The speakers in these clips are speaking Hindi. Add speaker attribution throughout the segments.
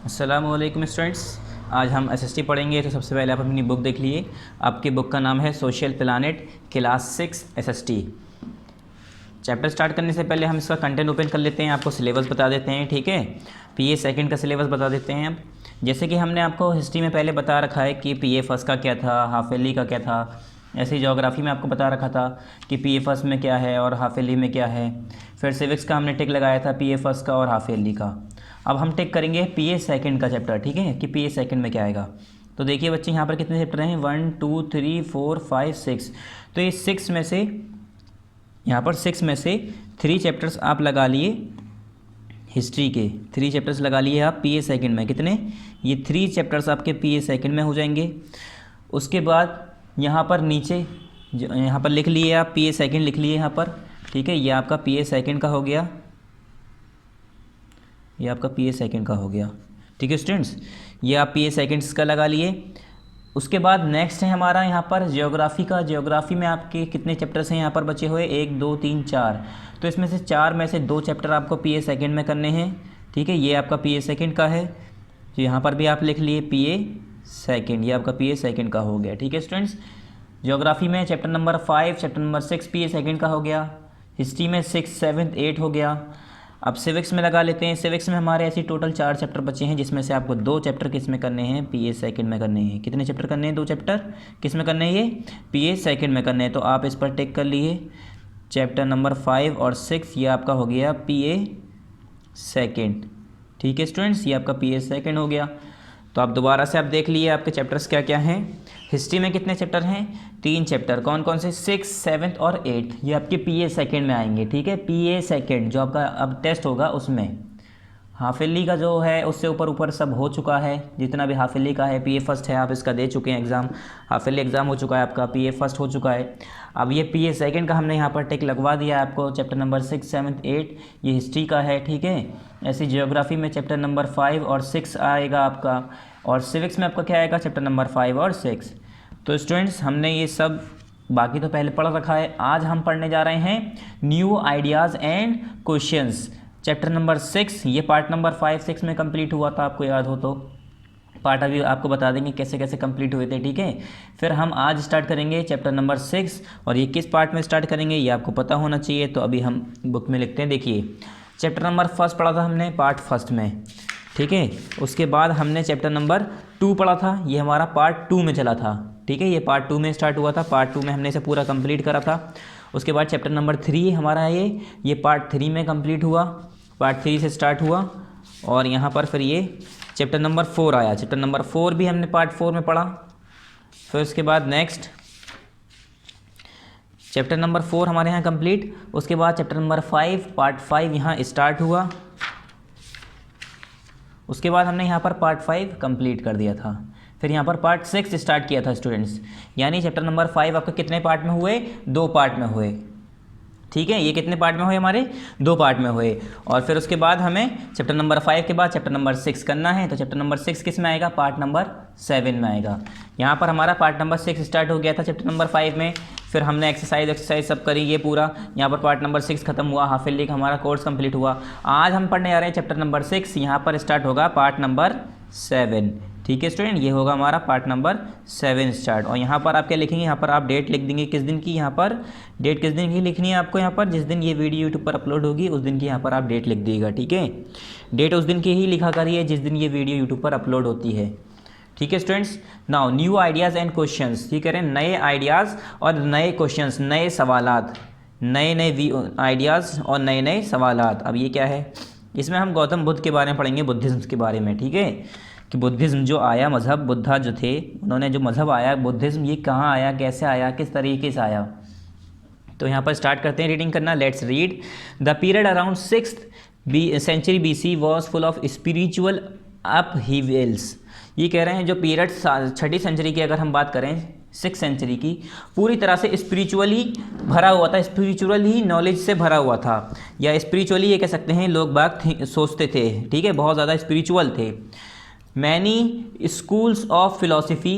Speaker 1: अस्सलामुअलैकुम स्टूडेंट्स, आज हम एसएसटी पढ़ेंगे। तो सबसे पहले आप अपनी बुक देख लिए। आपकी बुक का नाम है social planet class 6 SST. Chapter start करने से पहले हम इसका कंटेंट ओपन कर लेते हैं, आपको सिलेबस बता देते हैं। ठीक है, पीए सेकंड का सिलेबस बता देते हैं। अब जैसे कि हमने आपको हिस्ट्री में पहले बता रखा है कि पीए फर्स्ट का क्या था, हाफ ईयरली का क्या था। ऐसे ही ज्योग्राफी में आपको बता रखा था कि पीए फर्स्ट में क्या है और हाफ ईयरली में क्या है। फिर सिविक्स का हमने टिक लगाया था पीए फर्स्ट का और हाफ ईयरली का। अब हम टिक करेंगे पीए सेकंड का चैप्टर। ठीक है, कि पीए सेकंड में क्या आएगा। तो देखिए बच्चे, यहाँ पर कितने चैप्टर हैं, 1 2 3 4 5 6। तो ये 6 में से, यहाँ पर 6 में से 3 चैप्टर्स आप लगा लिए हिस्ट्री के। 3 चैप्टर्स लगा लिए आप पीए सेकंड में। कितने? ये 3 चैप्टर्स आपके पीए सेकंड में हो जाएंगे। उसके बाद यहाँ पर नीचे यहाँ पर लिख लिए आप पीए सेकंड, लिख लिए यहाँ पर। ठीक है, ये आपका पीए सेकंड का हो गया, ये आपका पीए सेकंड का हो गया। ठीक है स्टूडेंट्स, ये आप पीए सेकंड्स का लगा लिए। उसके बाद नेक्स्ट है हमारा यहाँ पर ज्योग्राफी का। ज्योग्राफी में आपके कितने चैप्टर्स हैं यहाँ पर बचे हुए, 1 2 3 4। तो इसमें से 4 में से 2 चैप्टर आपको पीए सेकंड में करने हैं। ठीक है, ये आपका पीए सेकंड का है। तो यहाँ पर भी आप लिख लिए पीए सेकंड, ये आपका पीए सेकंड का हो गया। ठीक है स्टूडेंट्स, ज्योग्राफी में चैप्टर नंबर 5, चैप्टर नंबर 6 पीए सेकंड का हो गया। हिस्ट्री में 6 7 8 हो गया। अब सिविक्स में लगा लेते हैं। सिविक्स में हमारे ऐसे टोटल 4 चैप्टर बचे हैं, जिसमें से आपको 2 चैप्टर किस में करने हैं, पीए सेकंड में करने हैं। कितने चैप्टर करने हैं? 2 चैप्टर किस में करने हैं? ये पीए सेकंड में करने हैं। तो आप इस पर टिक कर लिए। चैप्टर नंबर 5 और 6 ये आपका हो गया पीए सेकंड। ठीक है स्टूडेंट्स, ये आपका पीए सेकंड हो गया। तो आप दोबारा से आप देख लिए आपके चैप्टर्स क्या क्या हैं। हिस्ट्री में कितने चैप्टर हैं? 3 चैप्टर। कौन कौन से? 6 7 और 8। ये आपके पीए सेकंड में आएंगे। ठीक है, पीए सेकंड जो आपका अब टेस्ट होगा उसमें। हाफ ईयरली का जो है उससे ऊपर ऊपर सब हो चुका है, जितना भी हाफ ईयरली का है। पीए फर्स्ट है, आप इसका दे चुके हैं एग्ज़ाम। हाफ ईयरली एग्ज़ाम हो चुका है आपका, पीए फर्स्ट हो चुका है। अब ये पीए सेकंड का हमने यहाँ पर टिक लगवा दिया आपको। चैप्टर नंबर 6 7 8 ये हिस्ट्री का है। ठीक है, ऐसी जियोग्राफी में चैप्टर नंबर 5 और 6 आएगा आपका, और सिविक्स में आपका क्या आएगा, चैप्टर नंबर 5 और 6। तो स्टूडेंट्स, हमने ये सब बाकी तो पहले पढ़ रखा है। आज हम पढ़ने जा रहे हैं new ideas and questions, chapter number 6। ये पार्ट नंबर 5 6 में कंप्लीट हुआ था, आपको याद हो तो। पार्ट अभी आपको बता देंगे कैसे कैसे कंप्लीट हुए थे। ठीक है, फिर हम आज स्टार्ट करेंगे चैप्टर नंबर 6, और ये किस पार्ट में स्टार्ट करेंगे ये आपको पता होना चाहिए। तो अभी हम बुक में लिखते हैं। देखिए, चैप्टर नंबर 1 पढ़ा था हमने पार्ट फर्स्ट में। ठीक है, उसके बाद हमने चैप्टर नंबर 2 पढ़ा था, ये हमारा पार्ट 2 में चला था। ठीक है, ये पार्ट 2 में स्टार्ट हुआ था। पार्ट 2 में हमने इसे पूरा कंप्लीट करा था। उसके बाद चैप्टर नंबर 3 हमारा ये पार्ट 3 में कंप्लीट हुआ, पार्ट 3 से स्टार्ट हुआ। और यहाँ पर फिर ये चैप्टर नंबर 4 आया। चैप्टर नंबर 4 भी हमने पार्ट 4 में पढ़ा। फिर उसके बाद नेक्स्ट चैप्टर नंबर 4 हमारे यहाँ कंप्लीट। उसके बाद चैप्टर नंबर 5 पार्ट 5 यहाँ स्टार्ट हुआ। उसके बाद हमने यहाँ पर पार्ट 5 कंप्लीट कर दिया था। फिर यहाँ पर पार्ट 6 स्टार्ट किया था स्टूडेंट्स। यानी चैप्टर नंबर 5 आपका कितने पार्ट में हुए? 2 पार्ट में हुए। ठीक है, ये कितने पार्ट में हुए हमारे? 2 पार्ट में हुए। और फिर उसके बाद हमें चैप्टर नंबर 5 के बाद चैप्टर नंबर 6 करना है। तो चैप्टर नंबर 6 किस में आएगा? पार्ट नंबर 7 में आएगा। यहाँ पर हमारा पार्ट नंबर 6 स्टार्ट हो गया था चैप्टर नंबर 5 में। फिर हमने एक्सरसाइज सब करी, ये पूरा यहाँ पर पार्ट नंबर 6 खत्म हुआ। हाफ ईयरली का हमारा कोर्स कंप्लीट हुआ। आज हम पढ़ने जा रहे हैं चैप्टर नंबर 6। यहाँ पर स्टार्ट होगा पार्ट नंबर 7। ठीक है स्टूडेंट, ये होगा हमारा पार्ट नंबर 7 स्टार्ट। और यहाँ पर आप क्या लिखेंगे? यहाँ पर आप डेट लिख देंगे किस दिन की। यहाँ पर डेट किस दिन की लिखनी है आपको? यहाँ पर जिस दिन ये वीडियो यूट्यूब पर अपलोड होगी उस दिन की यहाँ पर आप डेट लिख दीजिएगा। ठीक है, डेट उस दिन की ही लिखा करिए जिस दिन ये वीडियो यूट्यूब पर अपलोड होती है। ठीक है students, now new ideas and questions. ये कह रहे हैं नए आइडियाज़ और नए क्वेश्चंस, नए सवालात, नए नए आइडियाज़ और नए नए सवालात। अब ये क्या है? इसमें हम गौतम बुद्ध के बारे में पढ़ेंगे, बुद्धिज़्म के बारे में। ठीक है, कि बुद्धिज़्म जो आया, मज़हब बुद्धा जो थे उन्होंने जो मज़हब आया बुद्धिज़्म, ये कहाँ आया, कैसे आया, किस तरीके से आया। तो यहाँ पर स्टार्ट करते हैं रीडिंग करना। Let's read. The period around 6th century BC was full of spiritual upheavals. ये कह रहे हैं जो पीरियड 6ठी सेंचुरी की अगर हम बात करें, 6th सेंचुरी की, पूरी तरह से स्पिरिचुअली भरा हुआ था, स्पिरिचुअली नॉलेज से भरा हुआ था, या स्पिरिचुअली ये कह सकते हैं लोग बाग सोचते थे। ठीक है, बहुत ज़्यादा स्पिरिचुअल थे। Many schools of philosophy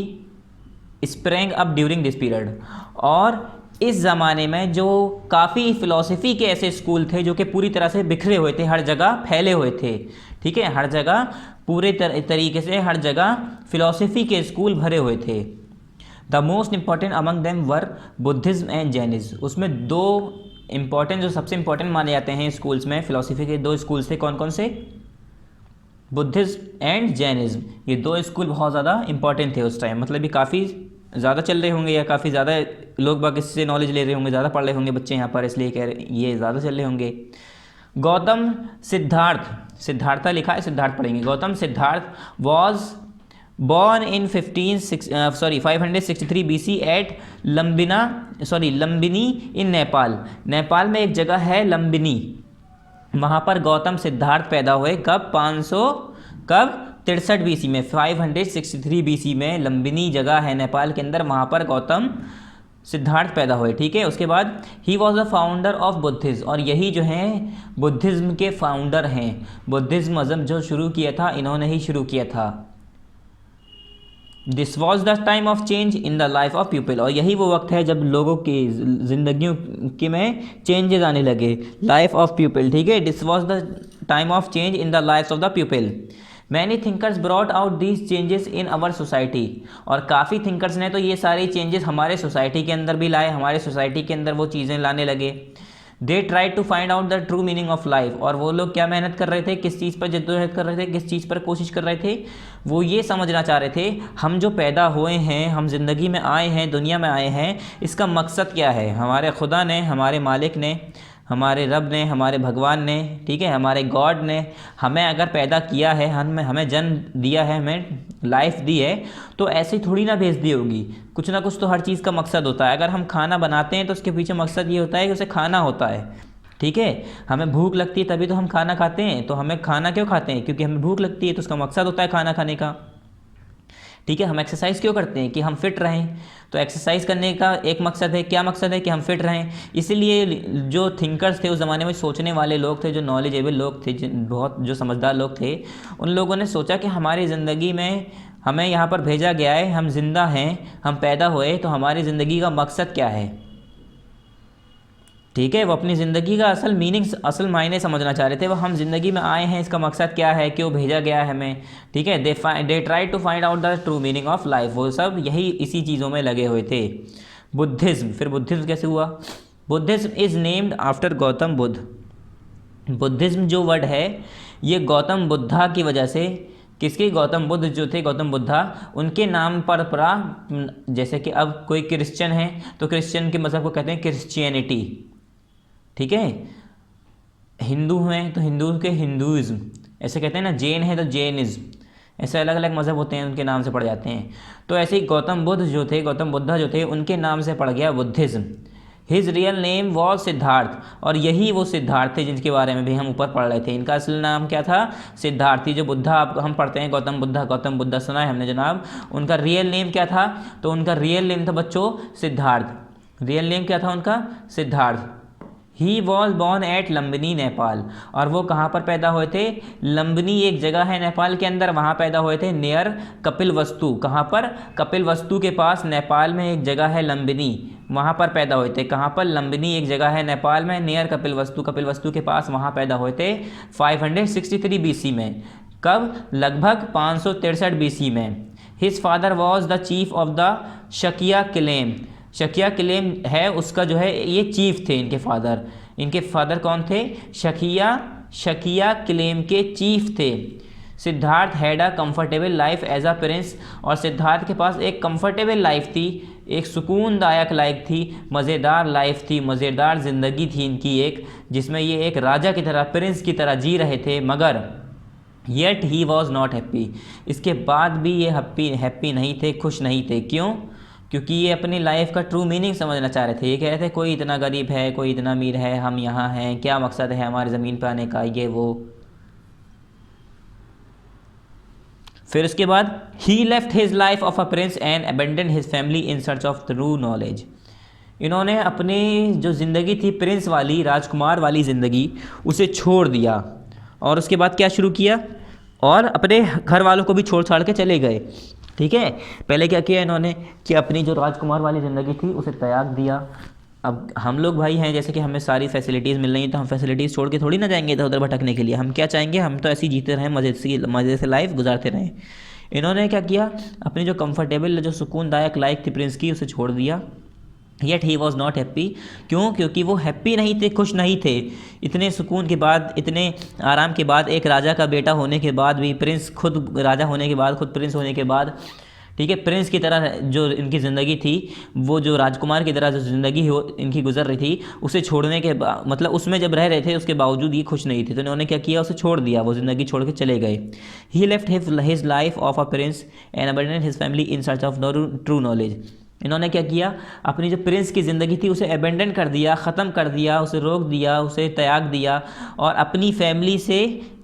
Speaker 1: sprang up during this period. और इस ज़माने में जो काफ़ी फ़िलॉसफी के ऐसे स्कूल थे जो कि पूरी तरह से बिखरे हुए थे, हर जगह फैले हुए थे। ठीक है, हर जगह पूरे तरीके से हर जगह फिलॉसफी के स्कूल भरे हुए थे। The most important among them were Buddhism and Jainism. उसमें दो इम्पॉर्टेंट, जो सबसे इंपॉर्टेंट माने जाते हैं स्कूल्स में, फिलॉसफी के दो स्कूल्स थे। कौन कौन से? Buddhism and Jainism. ये दो स्कूल बहुत ज़्यादा इंपॉर्टेंट थे उस टाइम, मतलब ये काफ़ी ज़्यादा चल रहे होंगे या काफ़ी ज़्यादा लोग बाग इससे नॉलेज ले रहे होंगे, ज़्यादा पढ़ रहे होंगे बच्चे यहाँ पर, इसलिए कह रहे ये ज़्यादा चल रहे होंगे। गौतम सिद्धार्थ, सिद्धार्था लिखा है, सिद्धार्थ पढ़ेंगे। Gautam Siddhartha was born in 563 BC at Lumbini in Nepal. Nepal में एक जगह है लंबिनी, वहाँ पर गौतम सिद्धार्थ पैदा हुए। कब? 63 BC में, 563 BC में लंबिनी जगह है नेपाल के अंदर, वहाँ पर गौतम सिद्धार्थ पैदा हुए। ठीक है। उसके बाद ही was the founder of Buddhism, और यही जो हैं बुद्धिज्म के फाउंडर हैं। बुद्धिज्म मज़हब जो शुरू किया था इन्होंने ही शुरू किया था। This was the time of change in the life of people, और यही वो वक्त है जब लोगों की ज़िंदगियों के में चेंजेस आने लगे। लाइफ ऑफ पीपल, ठीक है। This was the time of change in the life of the people. Many thinkers brought out these changes in our society, और काफ़ी थिंकर्स ने तो ये सारे चेंजेस हमारे सोसाइटी के अंदर भी लाए, हमारे सोसाइटी के अंदर वो चीज़ें लाने लगे। They try to find out the true meaning of life, और वो लोग क्या मेहनत कर रहे थे, किस चीज़ पर जद्दोजहद कर रहे थे, किस चीज़ पर कोशिश कर रहे थे? वो ये समझना चाह रहे थे हम जो पैदा हुए हैं, हम ज़िंदगी में आए हैं, दुनिया में आए हैं, इसका मकसद क्या है। हमारे खुदा ने, हमारे मालिक ने, हमारे रब ने, हमारे भगवान ने, ठीक है, हमारे गॉड ने हमें अगर पैदा किया है, हमें जन्म दिया है, हमें लाइफ दी है, तो ऐसे थोड़ी ना भेज दी होगी। कुछ ना कुछ तो हर चीज़ का मकसद होता है। अगर हम खाना बनाते हैं तो उसके पीछे मकसद ये होता है कि उसे खाना होता है। ठीक है। हमें भूख लगती है तभी तो हम खाना खाते हैं, तो हमें खाना क्यों खाते हैं? क्योंकि हमें भूख लगती है, तो उसका मकसद होता है खाना खाने का। ठीक है। हम एक्सरसाइज क्यों करते हैं? कि हम फिट रहें, तो एक्सरसाइज करने का एक मकसद है। क्या मकसद है? कि हम फिट रहें। इसीलिए जो थिंकर्स थे उस ज़माने में, सोचने वाले लोग थे, जो नॉलेजेबल लोग थे, बहुत जो समझदार लोग थे, उन लोगों ने सोचा कि हमारी ज़िंदगी में हमें यहाँ पर भेजा गया है, हम जिंदा हैं, हम पैदा हुए, तो हमारी ज़िंदगी का मकसद क्या है। ठीक है। वो अपनी ज़िंदगी का असल मीनिंग, असल मायने समझना चाह रहे थे। वो हम ज़िंदगी में आए हैं, इसका मकसद क्या है, क्यों भेजा गया है हमें। ठीक है। They try to find out the true meaning of life. वो सब यही इसी चीज़ों में लगे हुए थे। बुद्धिज़्म, फिर बुद्धिज़्म कैसे हुआ? Buddhism is named after Gautam Buddha. Buddhism जो वर्ड है ये गौतम बुद्धा की वजह से, किसके? गौतम बुद्ध जो थे, गौतम बुद्धा, उनके नाम पर पड़ा। जैसे कि अब कोई क्रिश्चियन है तो क्रिश्चियन के मज़हब को कहते हैं क्रिश्चियनिटी। ठीक है। हिंदू हैं तो हिंदू के हिंदुइज़्म ऐसे कहते हैं ना। जैन है तो जैनिज़्म, ऐसे अलग अलग मज़हब होते हैं, उनके नाम से पड़ जाते हैं। तो ऐसे ही गौतम बुद्ध जो थे, गौतम बुद्धा जो थे, उनके नाम से पड़ गया Buddhism. His real name was Siddharth, और यही वो सिद्धार्थ थे जिनके बारे में भी हम ऊपर पढ़ रहे थे। इनका असल नाम क्या था? सिद्धार्थ। जो बुद्धा आप हम पढ़ते हैं, गौतम बुद्धा सुना है हमने जनाब, उनका रियल नेम क्या था? तो उनका रियल नेम था बच्चों सिद्धार्थ। रियल नेम क्या था उनका? Siddhartha. He was born at Lumbini Nepal, और वो कहाँ पर पैदा हुए थे? लंबिनी एक जगह है नेपाल के अंदर, वहाँ पैदा हुए थे, नियर कपिलवस्तु। कहाँ पर? कपिलवस्तु के पास नेपाल में एक जगह है लंबिनी, वहाँ पर पैदा हुए थे। कहाँ पर? लंबिनी एक जगह है नेपाल में, नियर कपिलवस्तु, कपिलवस्तु के पास वहाँ पैदा हुए थे 563 BC में। कब? लगभग 563 BC में। His father was the chief of the शकिया claim. शकिया claim है उसका जो है, ये चीफ थे इनके फादर। इनके फादर कौन थे? शकिया क्लेम के चीफ थे। Siddhartha had a comfortable life as a prince, और सिद्धार्थ के पास एक कंफर्टेबल लाइफ थी, एक सुकूनदायक लाइफ थी, मज़ेदार लाइफ थी, मज़ेदार ज़िंदगी थी इनकी एक, जिसमें ये एक राजा की तरह, प्रिंस की तरह जी रहे थे। मगर yet he was not happy, इसके बाद भी ये हैप्पी नहीं थे, खुश नहीं थे। क्यों? क्योंकि ये अपनी लाइफ का ट्रू मीनिंग समझना चाह रहे थे। ये कह रहे थे कोई इतना गरीब है, कोई इतना अमीर है, हम यहाँ हैं, क्या मकसद है हमारी ज़मीन पर आने का, ये वो। फिर उसके बाद he left his life of a prince and abandon his family in search of true knowledge. इन्होंने अपनी जो ज़िंदगी थी प्रिंस वाली, राजकुमार वाली ज़िंदगी, उसे छोड़ दिया, और उसके बाद क्या शुरू किया? और अपने घर वालों को भी छोड़ छाड़ के चले गए। ठीक है। पहले क्या किया इन्होंने कि अपनी जो राजकुमार वाली ज़िंदगी थी उसे त्याग दिया, अब हम लोग भाई हैं, जैसे कि हमें सारी फैसिलिटीज़ मिल रही हैं तो हम फैसिलिटीज़ छोड़ के थोड़ी ना जाएंगे इधर उधर भटकने के लिए। हम क्या चाहेंगे, हम तो ऐसे ही जीते रहें, मज़े से लाइफ गुजारते रहें। इन्होंने क्या किया, अपनी जो कंफर्टेबल जो सुकूनदायक लाइफ थी प्रिंस की, उसे छोड़ दिया। Yet he was not happy. क्यों? क्योंकि वो हैप्पी नहीं थे, खुश नहीं थे। इतने सुकून के बाद, इतने आराम के बाद, एक राजा का बेटा होने के बाद भी, प्रिंस खुद राजा होने के बाद, खुद प्रिंस होने के बाद, ठीक है, प्रिंस की तरह जो इनकी ज़िंदगी थी, वो जो राजकुमार की तरह जो ज़िंदगी हो इनकी गुजर रही थी, उसे छोड़ने के बाद, मतलब उसमें जब रह रहे थे उसके बावजूद ये खुश नहीं थे, तो इन्होंने क्या किया, उसे छोड़ दिया, वो ज़िंदगी छोड़ के चले गए। He left his life of a prince and abandon his family in search of true knowledge. इन्होंने क्या किया, अपनी जो प्रिंस की ज़िंदगी थी उसे अबेंडन कर दिया, ख़त्म कर दिया, उसे रोक दिया, उसे त्याग दिया, और अपनी फैमिली से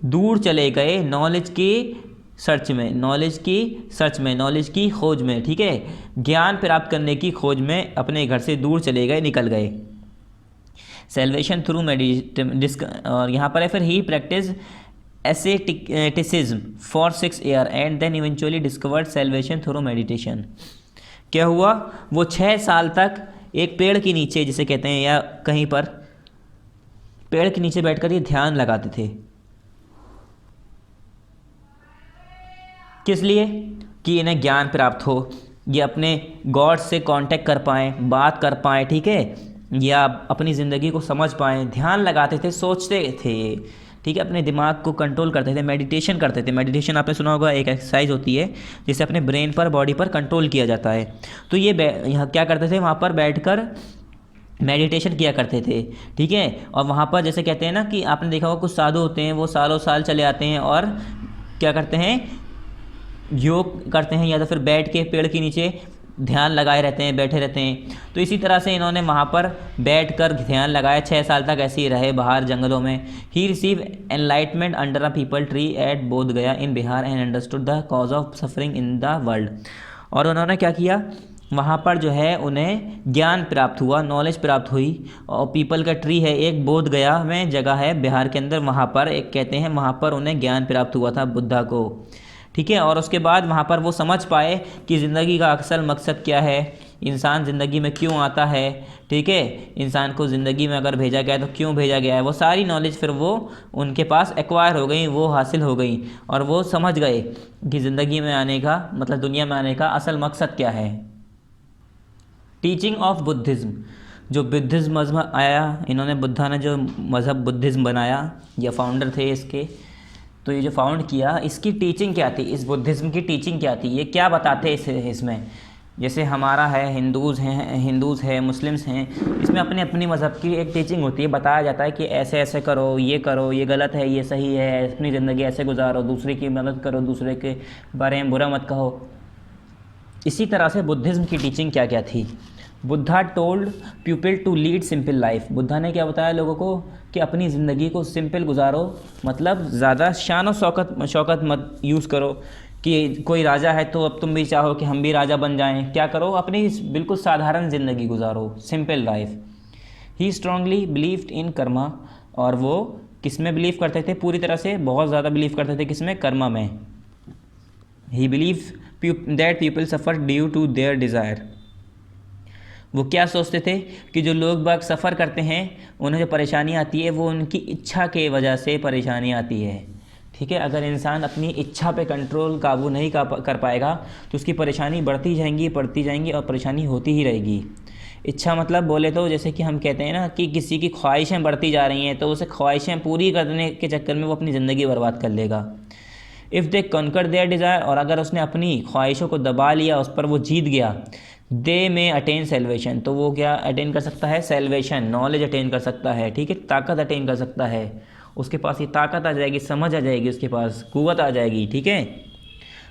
Speaker 1: दूर चले गए नॉलेज की सर्च में, नॉलेज की खोज में, ठीक है, ज्ञान प्राप्त करने की खोज में अपने घर से दूर चले गए, निकल गए। सेल्वेशन थ्रू और यहाँ पर है फिर he practice asceticism for 6 year and then eventually discovered salvation through meditation. क्या हुआ, वो 6 साल तक एक पेड़ के नीचे, जिसे कहते हैं, या कहीं पर पेड़ के नीचे बैठकर ये ध्यान लगाते थे। किस लिए? कि इन्हें ज्ञान प्राप्त हो, ये अपने गॉड से कांटेक्ट कर पाएँ, बात कर पाएँ, ठीक है, या अपनी ज़िंदगी को समझ पाएँ। ध्यान लगाते थे, सोचते थे, ठीक है, अपने दिमाग को कंट्रोल करते थे, मेडिटेशन करते थे। मेडिटेशन आपने सुना होगा, एक एक्सरसाइज होती है जिससे अपने ब्रेन पर, बॉडी पर कंट्रोल किया जाता है। तो ये यहाँ क्या करते थे, वहाँ पर बैठकर मेडिटेशन किया करते थे, ठीक है। और वहाँ पर जैसे कहते हैं ना कि आपने देखा होगा कुछ साधु होते हैं, वो सालों साल चले आते हैं और क्या करते हैं, योग करते हैं, या तो फिर बैठ के पेड़ के नीचे ध्यान लगाए रहते हैं, बैठे रहते हैं। तो इसी तरह से इन्होंने वहाँ पर बैठकर ध्यान लगाया, 6 साल तक ऐसे ही रहे बाहर जंगलों में। He receive enlightenment under a peepal tree at Bodh Gaya in Bihar and understood the cause of suffering in the world. और उन्होंने क्या किया, वहाँ पर जो है उन्हें ज्ञान प्राप्त हुआ, नॉलेज प्राप्त हुई। और पीपल का ट्री है एक, बोध गया में जगह है बिहार के अंदर, वहाँ पर एक कहते हैं, वहाँ पर उन्हें ज्ञान प्राप्त हुआ था, बुद्धा को, ठीक है। और उसके बाद वहाँ पर वो समझ पाए कि ज़िंदगी का असल मकसद क्या है, इंसान ज़िंदगी में क्यों आता है, ठीक है, इंसान को ज़िंदगी में अगर भेजा गया है तो क्यों भेजा गया है। वो सारी नॉलेज फिर वो उनके पास एक्वायर हो गई, वो हासिल हो गई, और वो समझ गए कि ज़िंदगी में आने का मतलब, दुनिया में आने का असल मकसद क्या है। टीचिंग ऑफ बुद्धिज़्म, जो बुद्धिज़्म मज़हब आया, इन्होंने, बुद्धा ने जो मज़हब बुद्धिज़्म बनाया, या फाउंडर थे इसके, तो ये जो फाउंड किया, इसकी टीचिंग क्या थी, इस बुद्धिज़्म की टीचिंग क्या थी, ये क्या बताते इसमें। जैसे हमारा है, हिंदूज़ है, मुस्लिम्स हैं, इसमें अपनी अपनी मज़हब की एक टीचिंग होती है, बताया जाता है कि ऐसे ऐसे करो, ये गलत है, ये सही है, अपनी ज़िंदगी ऐसे गुजारो, दूसरे की मदद करो, दूसरे के बारे में बुरा मत कहो। इसी तरह से बुद्धिज़्म की टीचिंग क्या क्या थी। Buddha told people to lead simple life. Buddha ने क्या बताया लोगों को कि अपनी ज़िंदगी को सिंपल गुजारो, मतलब ज़्यादा शान और शौकत मत यूज़ करो कि कोई राजा है तो अब तुम भी चाहो कि हम भी राजा बन जाएं। क्या करो, अपनी बिल्कुल साधारण ज़िंदगी गुजारो, simple life. He strongly believed in karma, और वो किस में बिलीव करते थे, पूरी तरह से बहुत ज़्यादा बिलीव करते थे, किसमें, कर्मा में। He believe that people suffer due to their desire. वो क्या सोचते थे कि जो लोग बाग सफ़र करते हैं, उन्हें जो परेशानी आती है वो उनकी इच्छा के वजह से परेशानी आती है, ठीक है। अगर इंसान अपनी इच्छा पे कंट्रोल, काबू नहीं कर पाएगा तो उसकी परेशानी बढ़ती जाएंगी और परेशानी होती ही रहेगी। इच्छा मतलब बोले तो जैसे कि हम कहते हैं ना कि किसी की ख्वाहिशें बढ़ती जा रही हैं, तो उसे ख्वाहिशें पूरी करने के चक्कर में वो अपनी ज़िंदगी बर्बाद कर लेगा। If they conquer their desire, और अगर उसने अपनी ख्वाहिशों को दबा लिया, उस पर वो जीत गया, दे में अटेन सेल्वेशन, तो वो क्या अटेन कर सकता है, सेल्वेशन, नॉलेज अटेन कर सकता है, ठीक है, ताकत अटेन कर सकता है, उसके पास ये ताकत आ जाएगी, समझ आ जाएगी, उसके पास कुव्वत आ जाएगी, ठीक है।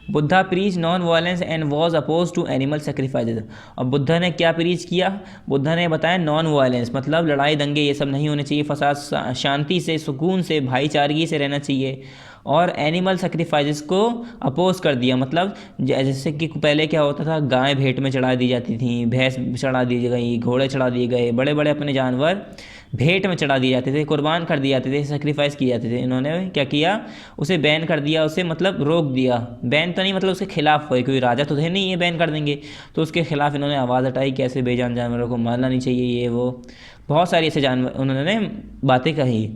Speaker 1: Buddha preach non violence and was oppose to animal sacrifices. और बुद्धा ने क्या प्रीच किया, बुद्धा ने बताया नॉन वायलेंस मतलब लड़ाई दंगे ये सब नहीं होने चाहिए, फसाद, शांति से, सुकून से, भाईचारगी से रहना चाहिए। और एनिमल सेक्रीफाइसेस को अपोज कर दिया। मतलब जैसे कि पहले क्या होता था, गाय भेंट में चढ़ा दी जाती थी, भैंस चढ़ा दी गई, घोड़े चढ़ा दिए गए, बड़े बड़े अपने जानवर भेंट में चढ़ा दिए जाते थे, कुर्बान कर दिए जाते थे, सेक्रीफाइस किए जाते थे। इन्होंने क्या किया, उसे बैन कर दिया, उसे मतलब रोक दिया। बैन तो नहीं, मतलब उसके खिलाफ हुए, कोई राजा तो थे नहीं ये बैन कर देंगे, तो उसके खिलाफ इन्होंने आवाज़ उठाई कि ऐसे बेजान जानवरों को मारना नहीं चाहिए, ये वो बहुत सारी ऐसे जानवर उन्होंने बातें कही।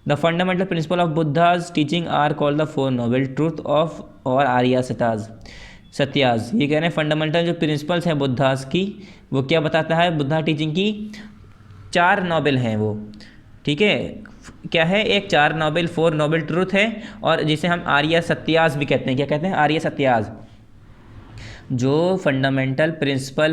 Speaker 1: The fundamental principle of Buddha's teaching are called the four noble truth of और आर्या सत्याज। ये कह रहे हैं फंडामेंटल जो प्रिंसिपल्स हैं बुद्धास की, वो क्या बताता है, बुद्धा टीचिंग की 4 नोबल हैं वो, ठीक है। क्या है, एक 4 नोबल 4 नोबल ट्रूथ है, और जिसे हम आर्य सत्याज भी कहते हैं। क्या कहते हैं, आर्य सत्याज। जो फंडामेंटल प्रिंसिपल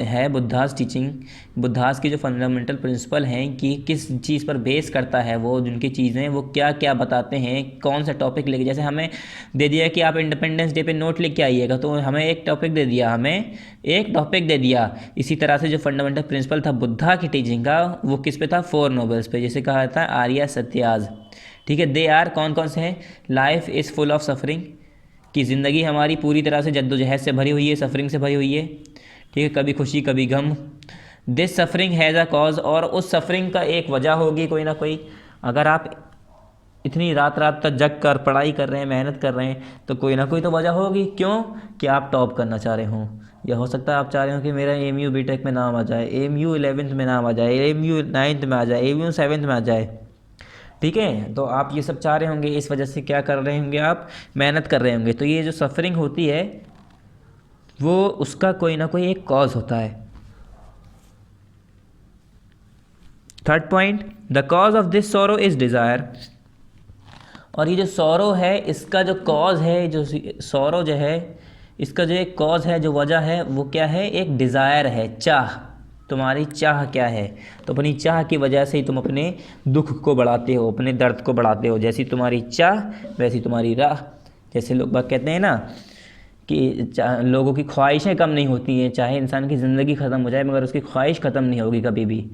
Speaker 1: है बुद्धास टीचिंग, बुद्धास की जो फंडामेंटल प्रिंसिपल हैं कि किस चीज़ पर बेस करता है वो, जिनकी चीज़ें वो क्या क्या बताते हैं, कौन सा टॉपिक लेके, जैसे हमें दे दिया कि आप इंडिपेंडेंस डे पे नोट लेके आइएगा, तो हमें एक टॉपिक दे दिया, इसी तरह से जो फंडामेंटल प्रिंसिपल था बुद्धा की टीचिंग का, वो किस पे था, 4 नोबल्स पे, जैसे कहा था आर्य सत्याज, ठीक है। दे आर कौन कौन से हैं, life is full of suffering, कि ज़िंदगी हमारी पूरी तरह से जद्दोजहद से भरी हुई है, सफरिंग से भरी हुई है, ठीक है, कभी खुशी कभी गम। This suffering has a cause, और उस सफरिंग का एक वजह होगी कोई ना कोई। अगर आप इतनी रात रात तक जग कर पढ़ाई कर रहे हैं, मेहनत कर रहे हैं, तो कोई ना कोई तो वजह होगी। क्यों, कि आप टॉप करना चाह रहे हों, या हो सकता है आप चाह रहे हो कि मेरा AMU BTech में नाम आ जाए, AMU 11th में नाम आ जाए, AMU 9th में आ जाए, AMU 7th में आ जाए, ठीक है। तो आप ये सब चाह रहे होंगे, इस वजह से क्या कर रहे होंगे, आप मेहनत कर रहे होंगे। तो ये जो सफरिंग होती है वो उसका कोई ना कोई एक कॉज होता है। Third point, the cause of this sorrow is desire. और ये जो सॉरो है इसका जो कॉज है, जो सॉरो जो है इसका जो एक कॉज है, जो वजह है, वो क्या है, एक डिज़ायर है, चाह। तुम्हारी चाह क्या है, तो अपनी चाह की वजह से ही तुम अपने दुख को बढ़ाते हो, अपने दर्द को बढ़ाते हो। जैसी तुम्हारी चाह वैसी तुम्हारी राह। जैसे लोग बात कहते हैं ना कि लोगों की ख्वाहिशें कम नहीं होती हैं, चाहे इंसान की ज़िंदगी ख़त्म हो जाए मगर उसकी ख्वाहिश ख़त्म नहीं होगी कभी भी।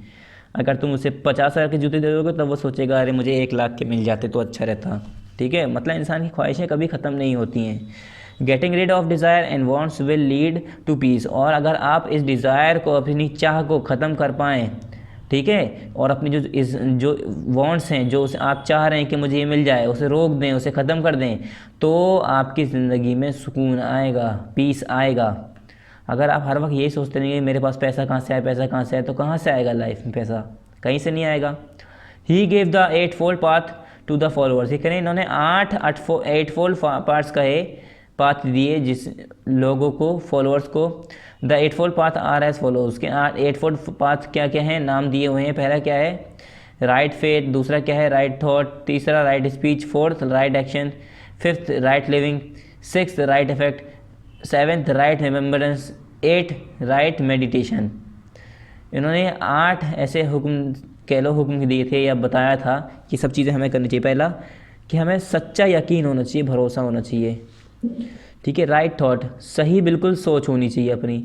Speaker 1: अगर तुम उसे 50,000 के जूते दे दोगे तब वो सोचेगा अरे मुझे 1 लाख के मिल जाते तो अच्छा रहता, ठीक है। मतलब इंसान की ख्वाहिशें कभी ख़त्म नहीं होती हैं। Getting rid of desire and wants will lead to peace. और अगर आप इस डिज़ायर को, अपनी चाह को ख़त्म कर पाएँ, ठीक है, और अपनी जो वांट्स हैं, जो आप चाह रहे हैं कि मुझे ये मिल जाए, उसे रोक दें, उसे ख़त्म कर दें, तो आपकी ज़िंदगी में सुकून आएगा, पीस आएगा। अगर आप हर वक्त यही सोचते रहेंगे मेरे पास पैसा कहाँ से आए, पैसा कहाँ से आए, तो कहाँ से आएगा लाइफ में पैसा, कहीं से नहीं आएगा। He gave the 8-fold path to the followers. ये करें इन्होंने 8-fold पाथ्स कहे, पाथ दिए जिस लोगों को, फॉलोअर्स को। The 8-fold path are as followers के 8-fold पाथ क्या क्या हैं, नाम दिए हुए हैं। पहला क्या है, राइट फेथ, दूसरा क्या है, राइट थॉट, तीसरा right speech, fourth right action, fifth right living, sixth right effect, 7th right remembrance, 8 right meditation. इन्होंने 8 ऐसे हुक्म कह लो, हुक्म दिए थे या बताया था कि सब चीज़ें हमें करनी चाहिए। पहला कि हमें सच्चा यकीन होना चाहिए, भरोसा होना चाहिए, ठीक है। राइट थॉट, सही बिल्कुल सोच होनी चाहिए अपनी।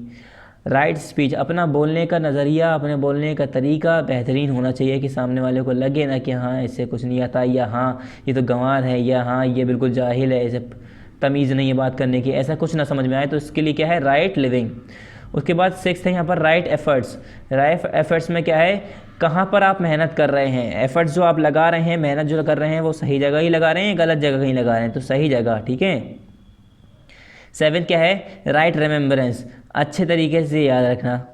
Speaker 1: राइट स्पीच, अपना बोलने का नज़रिया, अपने बोलने का तरीका बेहतरीन होना चाहिए कि सामने वाले को लगे ना कि हाँ इससे कुछ नहीं आता, या हाँ ये तो गंवार है, या हाँ ये बिल्कुल जाहिल है, इसे तमीज़ नहीं है बात करने की, ऐसा कुछ ना समझ में आए। तो इसके लिए क्या है, राइट लिविंग। उसके बाद 6th है यहाँ पर राइट एफर्ट्स। राइट एफर्ट्स में क्या है, कहाँ पर आप मेहनत कर रहे हैं, एफर्ट्स जो आप लगा रहे हैं, मेहनत जो कर रहे हैं, वो सही जगह ही लगा रहे हैं, गलत जगह कहीं लगा रहे हैं, तो सही जगह, ठीक है। 7th क्या है, राइट रिमेम्बरेंस, अच्छे तरीके से याद रखना,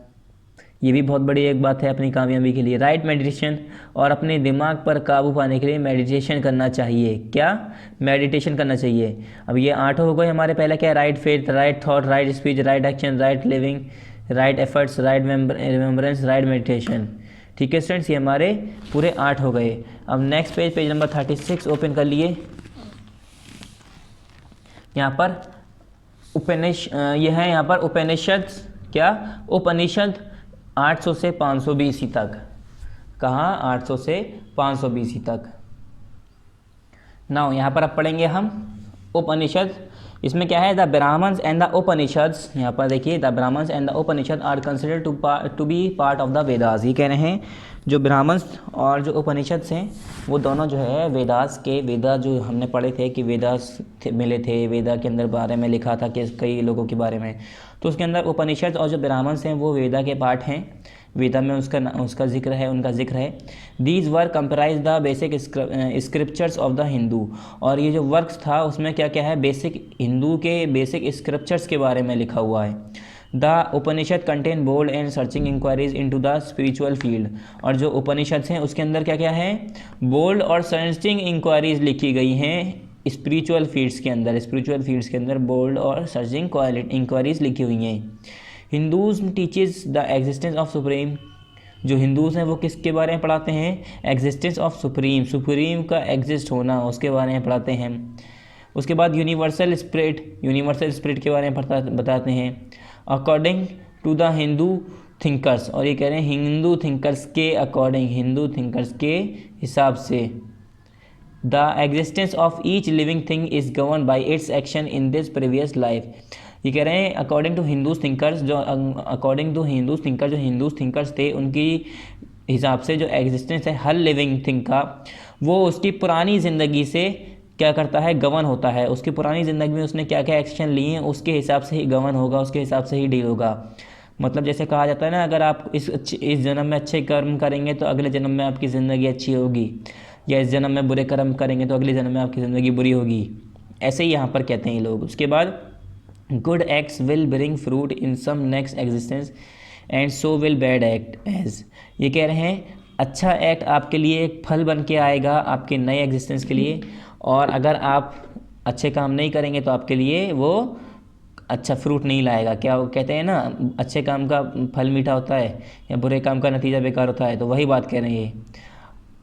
Speaker 1: ये भी बहुत बड़ी एक बात है अपनी कामयाबी के लिए। राइट मेडिटेशन, और अपने दिमाग पर काबू पाने के लिए मेडिटेशन करना चाहिए। क्या, मेडिटेशन करना चाहिए। अब ये 8 हो गए हमारे। पहला क्या है, right faith, right thought, right speech, right action, right living, right efforts, right remembrance, right meditation, ठीक है स्टूडेंट्स, ये हमारे पूरे 8 हो गए। अब नेक्स्ट पेज नंबर 36 ओपन कर लिए। यहाँ पर ये है यहाँ पर उपनिषद, क्या, उपनिषद 800 से 500 BC तक। कहाँ, 800 से 500 BC तक। नाउ यहाँ पर अब पढ़ेंगे हम उपनिषद इसमें क्या है, the Brahmans and the Upanishads, यहाँ पर देखिए the Brahmans and the Upanishad are considered to be part of the Vedas. ये कह रहे हैं जो ब्राह्मण्स और जो उपनिषद हैं वो दोनों जो है वेदास के, वेदा जो हमने पढ़े थे कि वेदास मिले थे, वेदा के अंदर बारे में लिखा था कि कई लोगों के बारे में, तो उसके अंदर उपनिषद और जो ब्राह्मण्स हैं वो वेदा के पार्ट हैं, वेदा में उसका जिक्र है, उनका जिक्र है। These work comprise the basic scriptures of the Hindu, और ये जो वर्क्स था उसमें क्या क्या है, बेसिक हिंदू के बेसिक स्क्रिप्चर्स के बारे में लिखा हुआ है। The Upanishad contain bold and searching inquiries into the spiritual field, और जो उपनिषद हैं उसके अंदर क्या क्या है, बोल्ड और सर्चिंग इंक्वायरीज लिखी गई हैं स्पिरिचुअल फील्ड्स के अंदर, स्पिरिचुअल फील्ड्स के अंदर बोल्ड और सर्चिंग इंक्वायरीज लिखी हुई हैं। Hindus teaches the existence of supreme, जो हिंदूज़ हैं वो किसके बारे में पढ़ाते हैं, एग्जिस्टेंस ऑफ सुप्रीम, सुप्रीम का एग्जिस्ट होना उसके बारे में पढ़ाते हैं। उसके बाद यूनिवर्सल स्पिरिट के बारे में बताते हैं। According to the Hindu thinkers, और ये कह रहे हैं हिंदू थिंकर्स के अकॉर्डिंग, हिंदू थिंकर्स के हिसाब से, the existence of each living thing is govern by its action in this previous life. ये कह रहे हैं अकॉर्डिंग टू हिंदूज थिंकर्स, जो हिंदूज थिंकर्स थे उनकी हिसाब से जो एग्जिस्टेंस है हर लिविंग थिंग का, वो उसकी पुरानी ज़िंदगी से क्या करता है, गवर्न होता है। उसकी पुरानी ज़िंदगी में उसने क्या क्या एक्शन लिए हैं उसके हिसाब से ही गवर्न होगा, उसके हिसाब से ही डील होगा। मतलब जैसे कहा जाता है ना, अगर आप इस जन्म में अच्छे कर्म करेंगे तो अगले जन्म में आपकी ज़िंदगी अच्छी होगी, या इस जन्म में बुरे कर्म करेंगे तो अगले जन्म में आपकी ज़िंदगी बुरी होगी, ऐसे ही यहाँ पर कहते हैं लोग। उसके बाद good acts will bring fruit in some next existence and so will bad acts. ये कह रहे हैं अच्छा एक्ट आपके लिए एक फल बन के आएगा आपके नए एग्जिस्टेंस के लिए, और अगर आप अच्छे काम नहीं करेंगे तो आपके लिए वो अच्छा फ्रूट नहीं लाएगा। क्या वो कहते हैं ना, अच्छे काम का फल मीठा होता है या बुरे काम का नतीजा बेकार होता है, तो वही बात कह रहे हैं।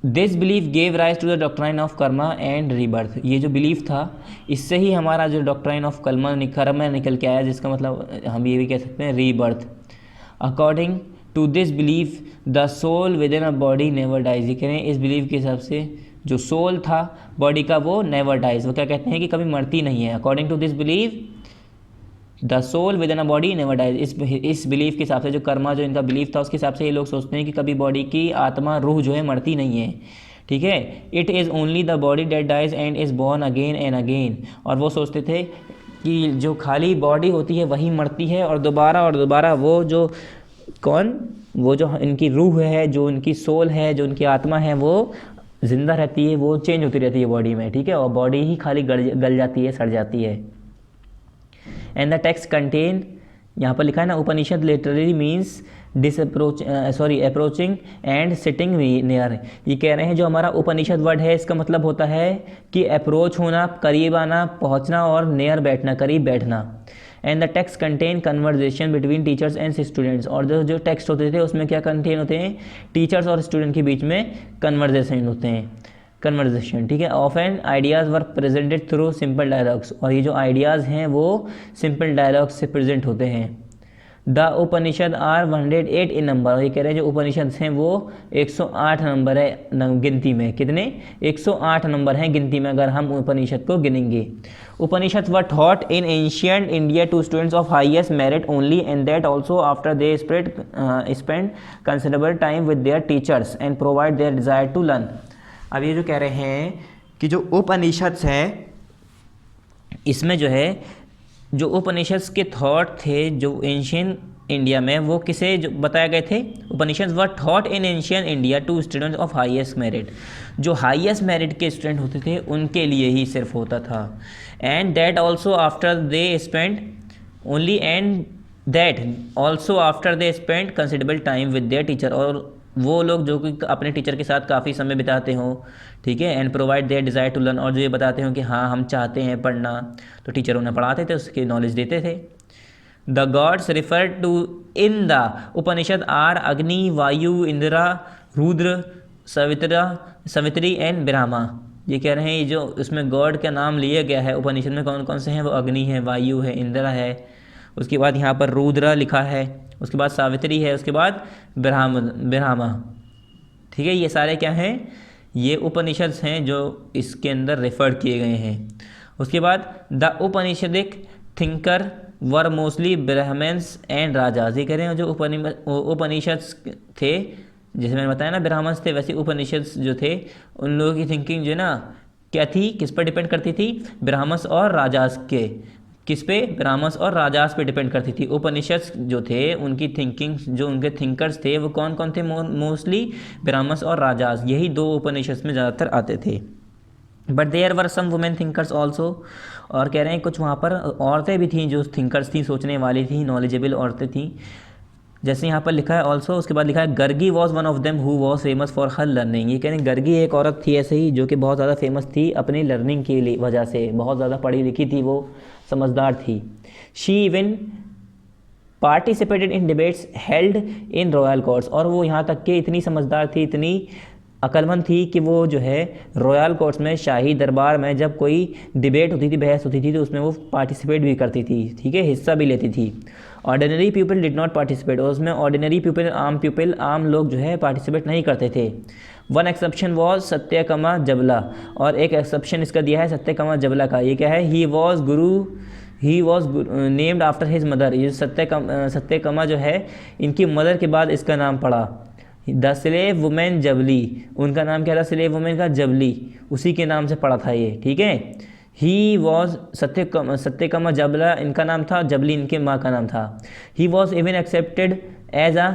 Speaker 1: This belief gave rise to the doctrine of karma and rebirth. ये जो बिलीफ था इससे ही हमारा जो डॉक्ट्राइन ऑफ कर्मा निकल के आया, जिसका मतलब हम ये भी कह सकते हैं rebirth. According to this belief the soul within a body never dies. ये कह रहे हैं इस बिलीफ के हिसाब से जो सोल था बॉडी का वो नेवर डाइज, वो क्या कहते हैं कि कभी मरती नहीं है। According to this belief the soul within a body never dies. इस बिलीफ के हिसाब से जो कर्मा जो इनका बिलीफ था उसके हिसाब से ये लोग सोचते हैं कि कभी बॉडी की आत्मा रूह जो है मरती नहीं है, ठीक है। It is only the body that dies and is born again and again. और वो सोचते थे कि जो खाली बॉडी होती है वही मरती है और दोबारा वो जो वो जो इनकी रूह है, जो इनकी सोल है, जो इनकी आत्मा है वो ज़िंदा रहती है, वो चेंज होती रहती है बॉडी में, ठीक है, और बॉडी ही खाली गल जाती है, सड़ जाती है। एंड द टेक्स्ट कंटेन, यहाँ पर लिखा है ना, Upanishad literally means approaching and sitting near. ये कह रहे हैं जो हमारा उपनिषद वर्ड है इसका मतलब होता है कि अप्रोच होना, करीब आना, पहुँचना, और नियर बैठना, करीब बैठना। And the text contain conversation between teachers and students. और जो टेक्स्ट होते थे उसमें क्या कंटेन होते हैं, टीचर्स और स्टूडेंट के बीच में कन्वर्जेशन होते हैं, कन्वर्जेशन, ठीक है। ऑफन आइडियाज़ वर प्रेजेंटेड थ्रू सिंपल डायलॉग्स। और ये जो आइडियाज़ हैं वो सिंपल डायलॉग्स से प्रेजेंट होते हैं। The Upanishad are 108 in number. और ये कह रहे हैं जो उपनिषद हैं वो 108 नंबर है गिनती में। कितने? 108 नंबर हैं गिनती में अगर हम उपनिषद को गिनेंगे। Upanishad were taught in ancient India to students of highest merit only and that also after they spend considerable time with their teachers and provide their desire to learn. अब ये जो कह रहे हैं कि जो उपनिषद है इसमें जो है जो उपनिषद के थॉट थे जो एंशियंट इंडिया में वो किसे जो बताए गए थे, Upanishad were taught in ancient India to students of highest merit. जो हाईएस्ट मेरिट के स्टूडेंट होते थे उनके लिए ही सिर्फ होता था। And that also after they spend only and that also after they spend considerable time with their teacher. और वो लोग जो कि अपने टीचर के साथ काफ़ी समय बिताते हों, ठीक है। And provide their desire to learn. और जो ये बताते हों कि हाँ हम चाहते हैं पढ़ना, तो टीचर उन्हें पढ़ाते थे, उसकी नॉलेज देते थे। The gods refer to in the Upanishad are Agni, Vayu, Indra, Rudra, Savitri and Brahma. ये कह रहे हैं ये जो इसमें गॉड का नाम लिया गया है उपनिषद में कौन कौन से हैं, वो अग्नि है, वायु है, इंद्रा है, उसके बाद यहाँ पर रुद्र लिखा है, उसके बाद सावित्री है, उसके बाद ब्रह्मा, ठीक है। ये सारे क्या हैं, ये उपनिषद हैं जो इसके अंदर रेफर किए गए हैं। उसके बाद the Upanishadic thinker were mostly Brahmans and Rajas. ये कह रहे हैं जो उपनिषद थे, जैसे मैंने बताया ना ब्राह्मण्स थे, वैसे उपनिषद जो थे उन लोगों की थिंकिंग जो है ना क्या थी, किस पर डिपेंड करती थी, ब्राह्मण्स और राजास के, किस पे, ब्राह्मण्स और राजास पे डिपेंड करती थी। उपनिषद जो थे उनकी थिंकिंग, जो उनके थिंकर्स थे वो कौन कौन थे, मोस्टली ब्राह्मण्स और राजास, यही दो उपनिषद में ज़्यादातर आते थे। But there were some women thinkers also, और कह रहे हैं कुछ वहाँ पर औरतें भी थीं जो थिंकर्स थी, सोचने वाली थी, नॉलेजेबल औरतें थीं, जैसे यहाँ पर लिखा है ऑल्सो। उसके बाद लिखा है Gargi was one of them who was famous for her learning. ये कह रहे हैं गर्गी एक औरत थी ऐसे ही जो कि बहुत ज़्यादा फेमस थी अपनी लर्निंग की वजह से, बहुत ज़्यादा पढ़ी लिखी थी, वो समझदार थी। She even participated in debates held in royal courts, और वो यहाँ तक कि इतनी समझदार थी, इतनी अक्लमंद थी कि वो जो है रॉयल कोर्ट्स में, शाही दरबार में जब कोई डिबेट होती थी, बहस होती थी, तो उसमें वो पार्टिसिपेट भी करती थी, ठीक है, हिस्सा भी लेती थी। Ordinary people did not participate, और उसमें ऑर्डिनरी पीपल, आम लोग जो है पार्टिसिपेट नहीं करते थे। वन एक्सेप्शन वॉज सत्यकामा जबला, और एक एक्सेप्शन इसका दिया है सत्यकामा जबला का। ये क्या है, he was named after his mother. ये सत्यकामा जो है इनकी मदर के बाद इसका नाम पड़ा। द स्लेव वुमेन जबली, उनका नाम क्या था, स्लेव वुमेन का जबली, उसी के नाम से पड़ा था ये, ठीक है। ही वॉज सत्यकामा जबला इनका नाम था, जबली इनके माँ का नाम था। He was even accepted as a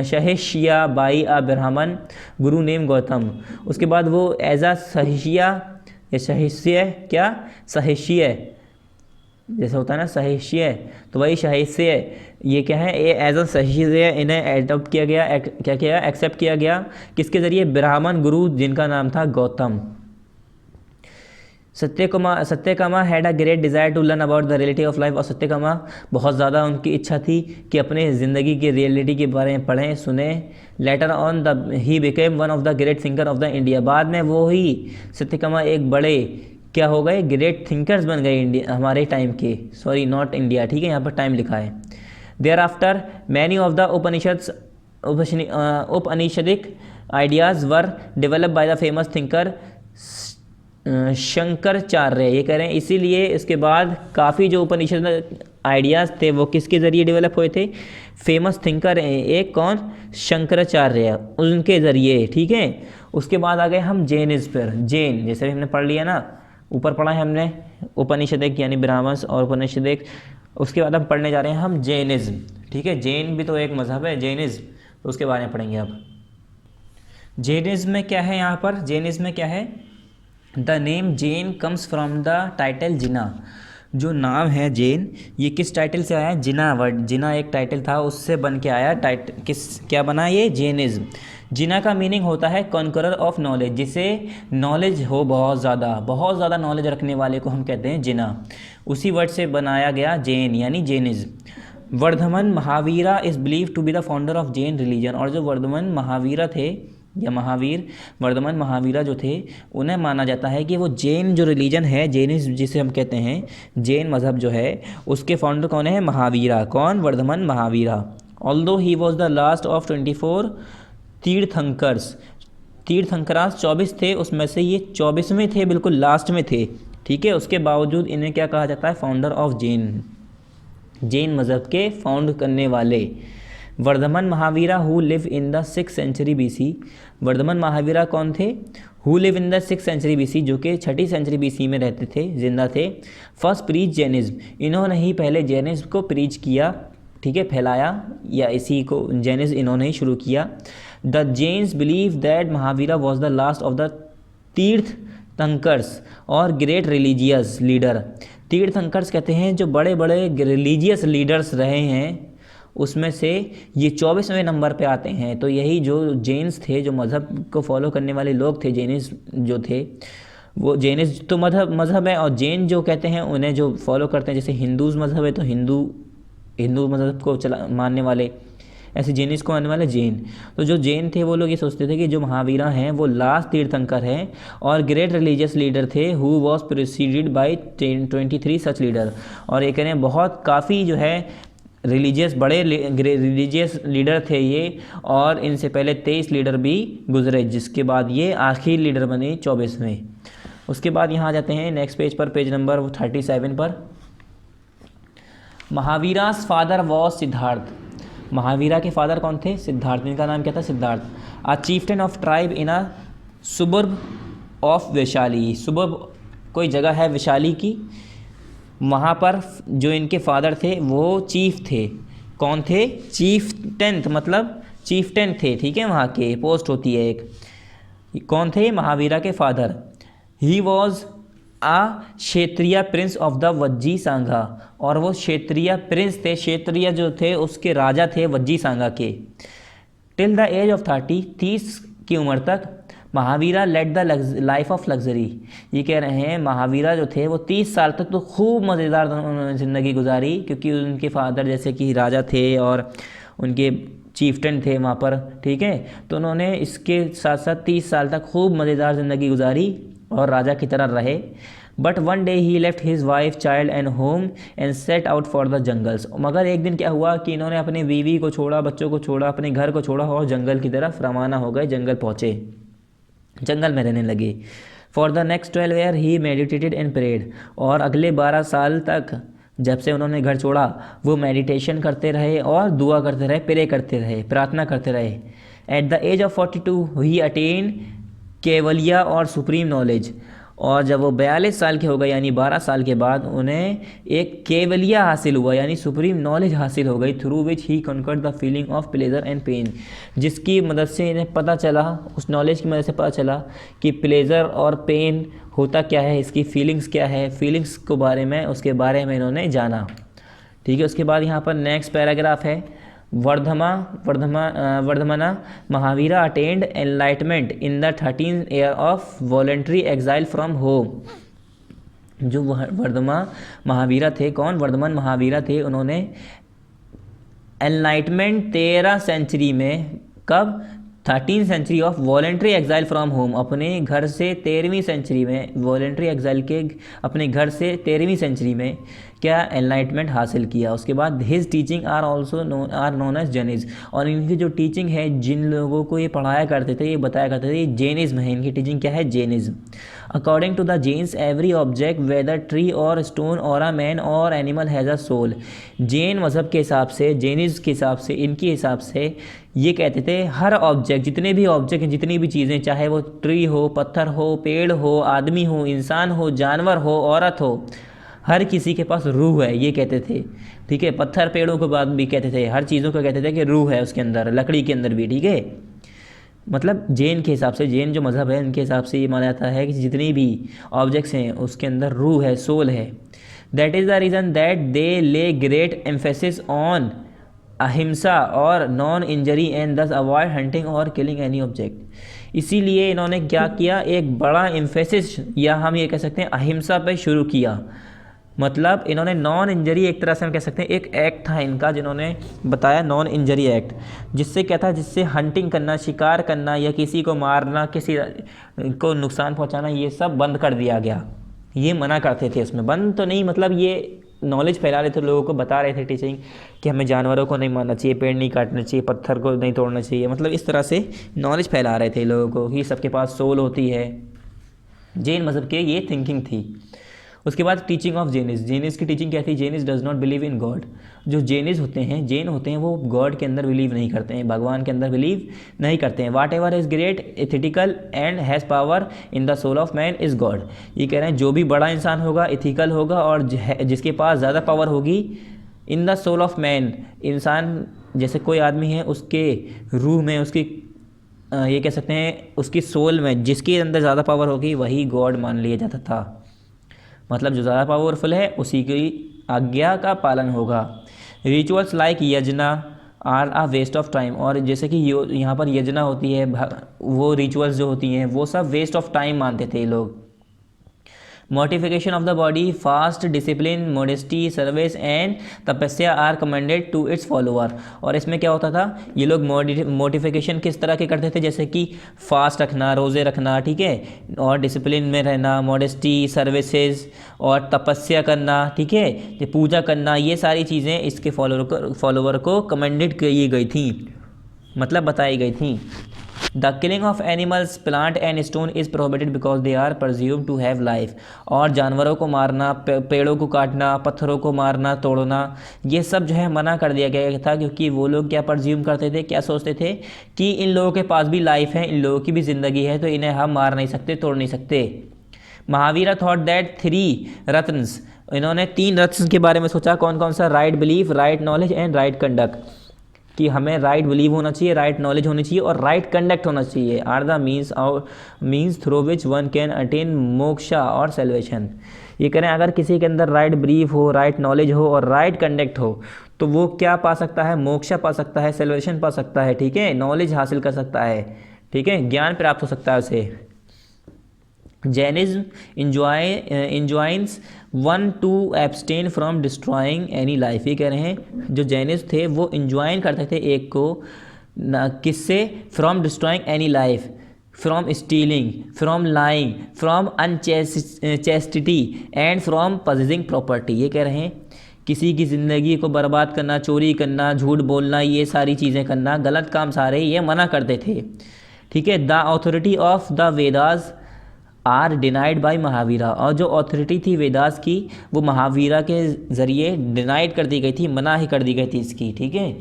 Speaker 1: shishya by a Brahmin guru name Gautam. उसके बाद वो एज अ सहिष्या या सहिष्य, क्या सहिष्य जैसे होता है ना सहिष्य, तो वही सहिष्य, ये क्या है, ये एज अ सहिष्य इन्हें एडॉप्ट किया गया, क्या किया, एक्सेप्ट किया गया, किसके ज़रिए, ब्राह्मण गुरु जिनका नाम था Gautam. Satyakama had a great desire to learn about the reality of life, और सत्यकामा बहुत ज़्यादा उनकी इच्छा थी कि अपने ज़िंदगी की रियलिटी के बारे में पढ़ें सुने। Later on he became one of the great thinker of the India, बाद में वो ही सत्यकामा एक बड़े क्या हो गए, ग्रेट थिंकर्स बन गए इंडिया, हमारे टाइम के, सॉरी नॉट इंडिया, ठीक है, यहाँ पर टाइम लिखा है। There after many of the Upanishadic ideas were develop by the famous thinker Shankaracharya. ये कह रहे हैं इसीलिए इसके बाद काफ़ी जो उपनिषद आइडियाज़ थे वो किसके ज़रिए डेवलप हुए थे, फेमस थिंकर हैं एक, कौन, शंकराचार्य, उनके ज़रिए, ठीक है। उसके बाद आ गए हम जैनिज्म पर। जैन जैसे हमने पढ़ लिया ना, ऊपर पढ़ा है हमने उपनिषदिक यानी ब्राह्मण्स और उपनिषदिक, उसके बाद हम पढ़ने जा रहे हैं हम जैनिज्म, ठीक है। जैन भी तो एक मज़हब है जैनिज्म, तो उसके बारे में पढ़ेंगे अब। जैनिज्म में क्या है, यहाँ पर जैनिज्म में क्या है, the name Jain comes from the title Jina. जो नाम है जैन ये किस टाइटल से आया है, जिना वर्ड, जिना एक टाइटल था उससे बन के आया, क्या बना ये, जैनिज्म। जिना का मीनिंग होता है कॉन्करर ऑफ नॉलेज, जिसे नॉलेज हो बहुत ज़्यादा नॉलेज रखने वाले को हम कहते हैं जिना, उसी वर्ड से बनाया गया जैन यानी Jainism. Vardhaman Mahavira is believe to be the founder of Jain religion, और जो वर्धमान महावीरा थे या महावीर, वर्धमान महावीरा जो थे उन्हें माना जाता है कि वो जैन जो रिलीजन है, जैनिज्म जिसे हम कहते हैं, जैन मज़हब जो है उसके फाउंडर कौन है, महावीरा, कौन, Vardhaman Mahavira. Although he was the last of 24 tirthankars, tirthankaras 24 थे, उसमें से ये 24वें थे, बिल्कुल लास्ट में थे, ठीक है। उसके बावजूद इन्हें क्या कहा जाता है, फाउंडर ऑफ जैन मज़हब के फाउंड करने वाले। Vardhaman Mahavira who live in the 6th century BC, Vardhaman Mahavira कौन थे, who live in the 6th century BC, जो कि 6ठी सेंचुरी BC में रहते थे, जिंदा थे। फर्स्ट प्रीच जैनिज्म, इन्होंने ही पहले जैनिज्म को प्रीच किया, ठीक है, फैलाया, या इसी को जैनिज्म इन्होंने ही शुरू किया। The Jains believe that Mahavira was the last of the Tirthankars और ग्रेट रिलीजियस लीडर। तीर्थंकर्स कहते हैं जो बड़े बड़े रिलीजियस लीडर्स रहे हैं, उसमें से ये 24वें नंबर पे आते हैं। तो यही जो जैन्स थे, जो मज़हब को फॉलो करने वाले लोग थे, जैनिस जो थे, वो जैनिस तो मज़हब है, और जैन जो कहते हैं उन्हें जो फॉलो करते हैं, जैसे हिंदूज़ मज़हब है तो हिंदू मज़हब को मानने वाले, ऐसे जैनिस को मानने वाले जैन। तो जो जैन थे वो लोग ये सोचते थे कि जो महावीरा हैं वो लास्ट तीर्थंकर हैं और ग्रेट रिलीजियस लीडर थे, who was preceded by 23 such leader. और ये कह रहे हैं बहुत काफ़ी जो है रिलीजियस, बड़े रिलीजियस लीडर थे ये, और इनसे पहले 23 लीडर भी गुजरे, जिसके बाद ये आखिरी लीडर बने 24वें। उसके बाद यहाँ आ जाते हैं नेक्स्ट पेज पर, पेज नंबर 37 पर। Mahavira's father was Siddhartha. महावीरा के फादर कौन थे? सिद्धार्थ। इनका नाम क्या था? Siddhartha. A chieftain of tribe in a suburb of Vaishali. Suburb कोई जगह है वैशाली की, वहाँ पर जो इनके फादर थे वो चीफ थे। कौन थे? चीफ्टन, मतलब चीफ्टन थे, ठीक है, वहाँ के पोस्ट होती है एक। कौन थे? महावीरा के फादर। ही वॉज आ क्षेत्रीय प्रिंस ऑफ द वज्जी सांगा, और वो क्षेत्रीय प्रिंस थे, क्षेत्रीय जो थे उसके राजा थे वज्जी सांगा के। टिल द एज ऑफ 30 की उम्र तक Mahavira led the life of luxury. ये कह रहे हैं महावीरा जो थे वो 30 साल तक तो खूब मज़ेदार ज़िंदगी गुजारी, क्योंकि उनके फादर जैसे कि राजा थे और उनके चीफ्टन थे वहाँ पर, ठीक है। तो उन्होंने इसके साथ साथ 30 साल तक खूब मज़ेदार ज़िंदगी गुजारी और राजा की तरह रहे। But one day he left his wife, child and home and set out for the jungles. मगर एक दिन क्या हुआ कि इन्होंने अपनी बीवी को छोड़ा, बच्चों को छोड़ा, अपने घर को छोड़ा और जंगल की तरफ रवाना हो गए, जंगल पहुँचे, जंगल में रहने लगे। For the next 12 year he meditated and prayed. और अगले 12 साल तक जब से उन्होंने घर छोड़ा वो मेडिटेशन करते रहे और दुआ करते रहे, प्रे करते रहे, प्रार्थना करते रहे। At the age of 42 he attain kaivalya और सुप्रीम नॉलेज। और जब वो 42 साल के हो गए, यानी 12 साल के बाद, उन्हें एक केवलिया हासिल हुआ, यानी सुप्रीम नॉलेज हासिल हो गई। Through which he conquered the feeling of pleasure and pain. जिसकी मदद से इन्हें पता चला, उस नॉलेज की मदद से पता चला कि प्लेजर और पेन होता क्या है, इसकी फीलिंग्स क्या है, फीलिंग्स को बारे में, उसके बारे में इन्होंने जाना, ठीक है। उसके बाद यहाँ पर नेक्स्ट पैराग्राफ है, वर्धमाना Mahavira attend enlightenment in the 13th year of voluntary exile from home. जो वर्धमान महावीरा थे, कौन? वर्धमान महावीरा थे। उन्होंने एनलाइटमेंट 13 सेंचुरी में, कब? 13th century of voluntary exile from home, अपने घर से 13वीं सेंचुरी में, वॉलेंट्री एग्जाइल के अपने घर से 13वीं सेंचुरी में क्या एनलाइटमेंट हासिल किया। उसके बाद his teaching are known as Jainism. और इनकी जो टीचिंग है, जिन लोगों को ये पढ़ाया करते थे, ये बताया करते थे, ये जैनिज़्म है। इनकी टीचिंग क्या है? Jainism. According to the Jains every object whether tree और स्टोन और अ मैन और animal has a soul. Jain मज़हब के हिसाब से, जैनिज़्म के हिसाब से, इनके हिसाब से ये कहते थे हर ऑब्जेक्ट, जितने भी ऑब्जेक्ट हैं, जितनी भी चीज़ें, चाहे वो ट्री हो, पत्थर हो, पेड़ हो, आदमी हो, इंसान हो, जानवर हो, औरत हो, हर किसी के पास रूह है, ये कहते थे, ठीक है। पत्थर पेड़ों के बाद भी कहते थे, हर चीज़ों को कहते थे कि रूह है उसके अंदर, लकड़ी के अंदर भी, ठीक है। मतलब जैन के हिसाब से, जैन जो मज़हब है उनके हिसाब से ये माना जाता है कि जितनी भी ऑब्जेक्ट्स हैं उसके अंदर रूह है, सोल है। That is the reason that they ले ग्रेट एम्फेसिस ऑन अहिंसा और नॉन इंजरी एंड दस अवॉइड हंटिंग और किलिंग एनी ऑब्जेक्ट। इसीलिए इन्होंने क्या किया, एक बड़ा एम्फेसिस, या हम ये कह सकते हैं अहिंसा पे शुरू किया। मतलब इन्होंने नॉन इंजरी, एक तरह से हम कह सकते हैं, एक एक्ट था इनका जिन्होंने बताया, नॉन इंजरी एक्ट, जिससे क्या था, जिससे हंटिंग करना, शिकार करना या किसी को मारना, किसी को नुकसान पहुंचाना, ये सब बंद कर दिया गया। ये मना करते थे उसमें, बंद तो नहीं, मतलब ये नॉलेज फैला रहे थे, लोगों को बता रहे थे टीचिंग कि हमें जानवरों को नहीं मारना चाहिए, पेड़ नहीं काटना चाहिए, पत्थर को नहीं तोड़ना चाहिए। मतलब इस तरह से नॉलेज फैला रहे थे लोगों को कि सबके पास सोल होती है। जैन मज़हब के ये थिंकिंग थी। उसके बाद टीचिंग ऑफ जेनिस। जेनिस की टीचिंग क्या थी? Jains does not believe in God. जो जेनिस होते हैं, जैन होते हैं, वो गॉड के अंदर बिलीव नहीं करते हैं, भगवान के अंदर बिलीव नहीं करते हैं। Whatever is great ethical and has power in the soul of man is God. ये कह रहे हैं जो भी बड़ा इंसान होगा, एथिकल होगा और जिसके पास ज़्यादा पावर होगी, in the soul of man, इंसान जैसे कोई आदमी है उसके रूह में, उसकी ये कह सकते हैं उसकी सोल में जिसके अंदर ज़्यादा पावर होगी वही गॉड मान लिया जाता था। मतलब जो ज़्यादा पावरफुल है उसी की आज्ञा का पालन होगा। Rituals like yajna are a waste of time. और जैसे कि यहाँ पर यजना होती है, वो रिचुअल्स जो होती हैं वो सब वेस्ट ऑफ टाइम मानते थे लोग। Mortification of the body, fast, discipline, modesty, service and tapasya are commended to its follower. और इसमें क्या होता था, ये लोग मोटिफिकेशन किस तरह के करते थे, जैसे कि फास्ट रखना, रोज़े रखना, ठीक है, और डिसिप्लिन में रहना, मोडेस्टी, सर्विसेज और तपस्या करना, ठीक है, ये पूजा करना, ये सारी चीज़ें इसके फॉलोअर को कमेंडेड की गई थी, मतलब बताई गई थी। The killing of animals, plant and stone is prohibited because they are presume to have life. और जानवरों को मारना, पेड़ों को काटना, पत्थरों को मारना, तोड़ना, ये सब जो है मना कर दिया गया था, क्योंकि वो लोग क्या प्रज्यूम करते थे, क्या सोचते थे कि इन लोगों के पास भी लाइफ है, इन लोगों की भी ज़िंदगी है, तो इन्हें हम मार नहीं सकते, तोड़ नहीं सकते। महावीरा थॉट दैट 3 रत्न्स, इन्होंने 3 रत्न के बारे में सोचा। कौन कौन सा? Right belief, right knowledge and right conduct. कि हमें राइट बिलीव होना चाहिए, राइट नॉलेज होनी चाहिए और राइट कंडक्ट होना चाहिए। Are the means through which one can attain moksha और सेल्वेशन। ये करें, अगर किसी के अंदर राइट बिलीव हो, राइट नॉलेज हो और राइट कंडक्ट हो, तो वो क्या पा सकता है? मोक्षा पा सकता है, सेल्वेशन पा सकता है, ठीक है, नॉलेज हासिल कर सकता है, ठीक है, ज्ञान प्राप्त हो सकता है उसे। Jainism enjoins one to abstain from destroying any life. ये कह रहे हैं जो जैनिस्ट थे वो इंजॉइन करते थे एक को, किससे? From destroying any life, from stealing, from lying, from unchastity and from possessing property. ये कह रहे हैं किसी की ज़िंदगी को बर्बाद करना, चोरी करना, झूठ बोलना, ये सारी चीज़ें करना, गलत काम सारे ये मना करते थे, ठीक है। The authority of the Vedas are denied by Mahavira. और जो अथॉरिटी थी वेदास की वो महावीरा के ज़रिए डिनाइड कर दी गई थी, मना ही कर दी गई थी इसकी, ठीक है,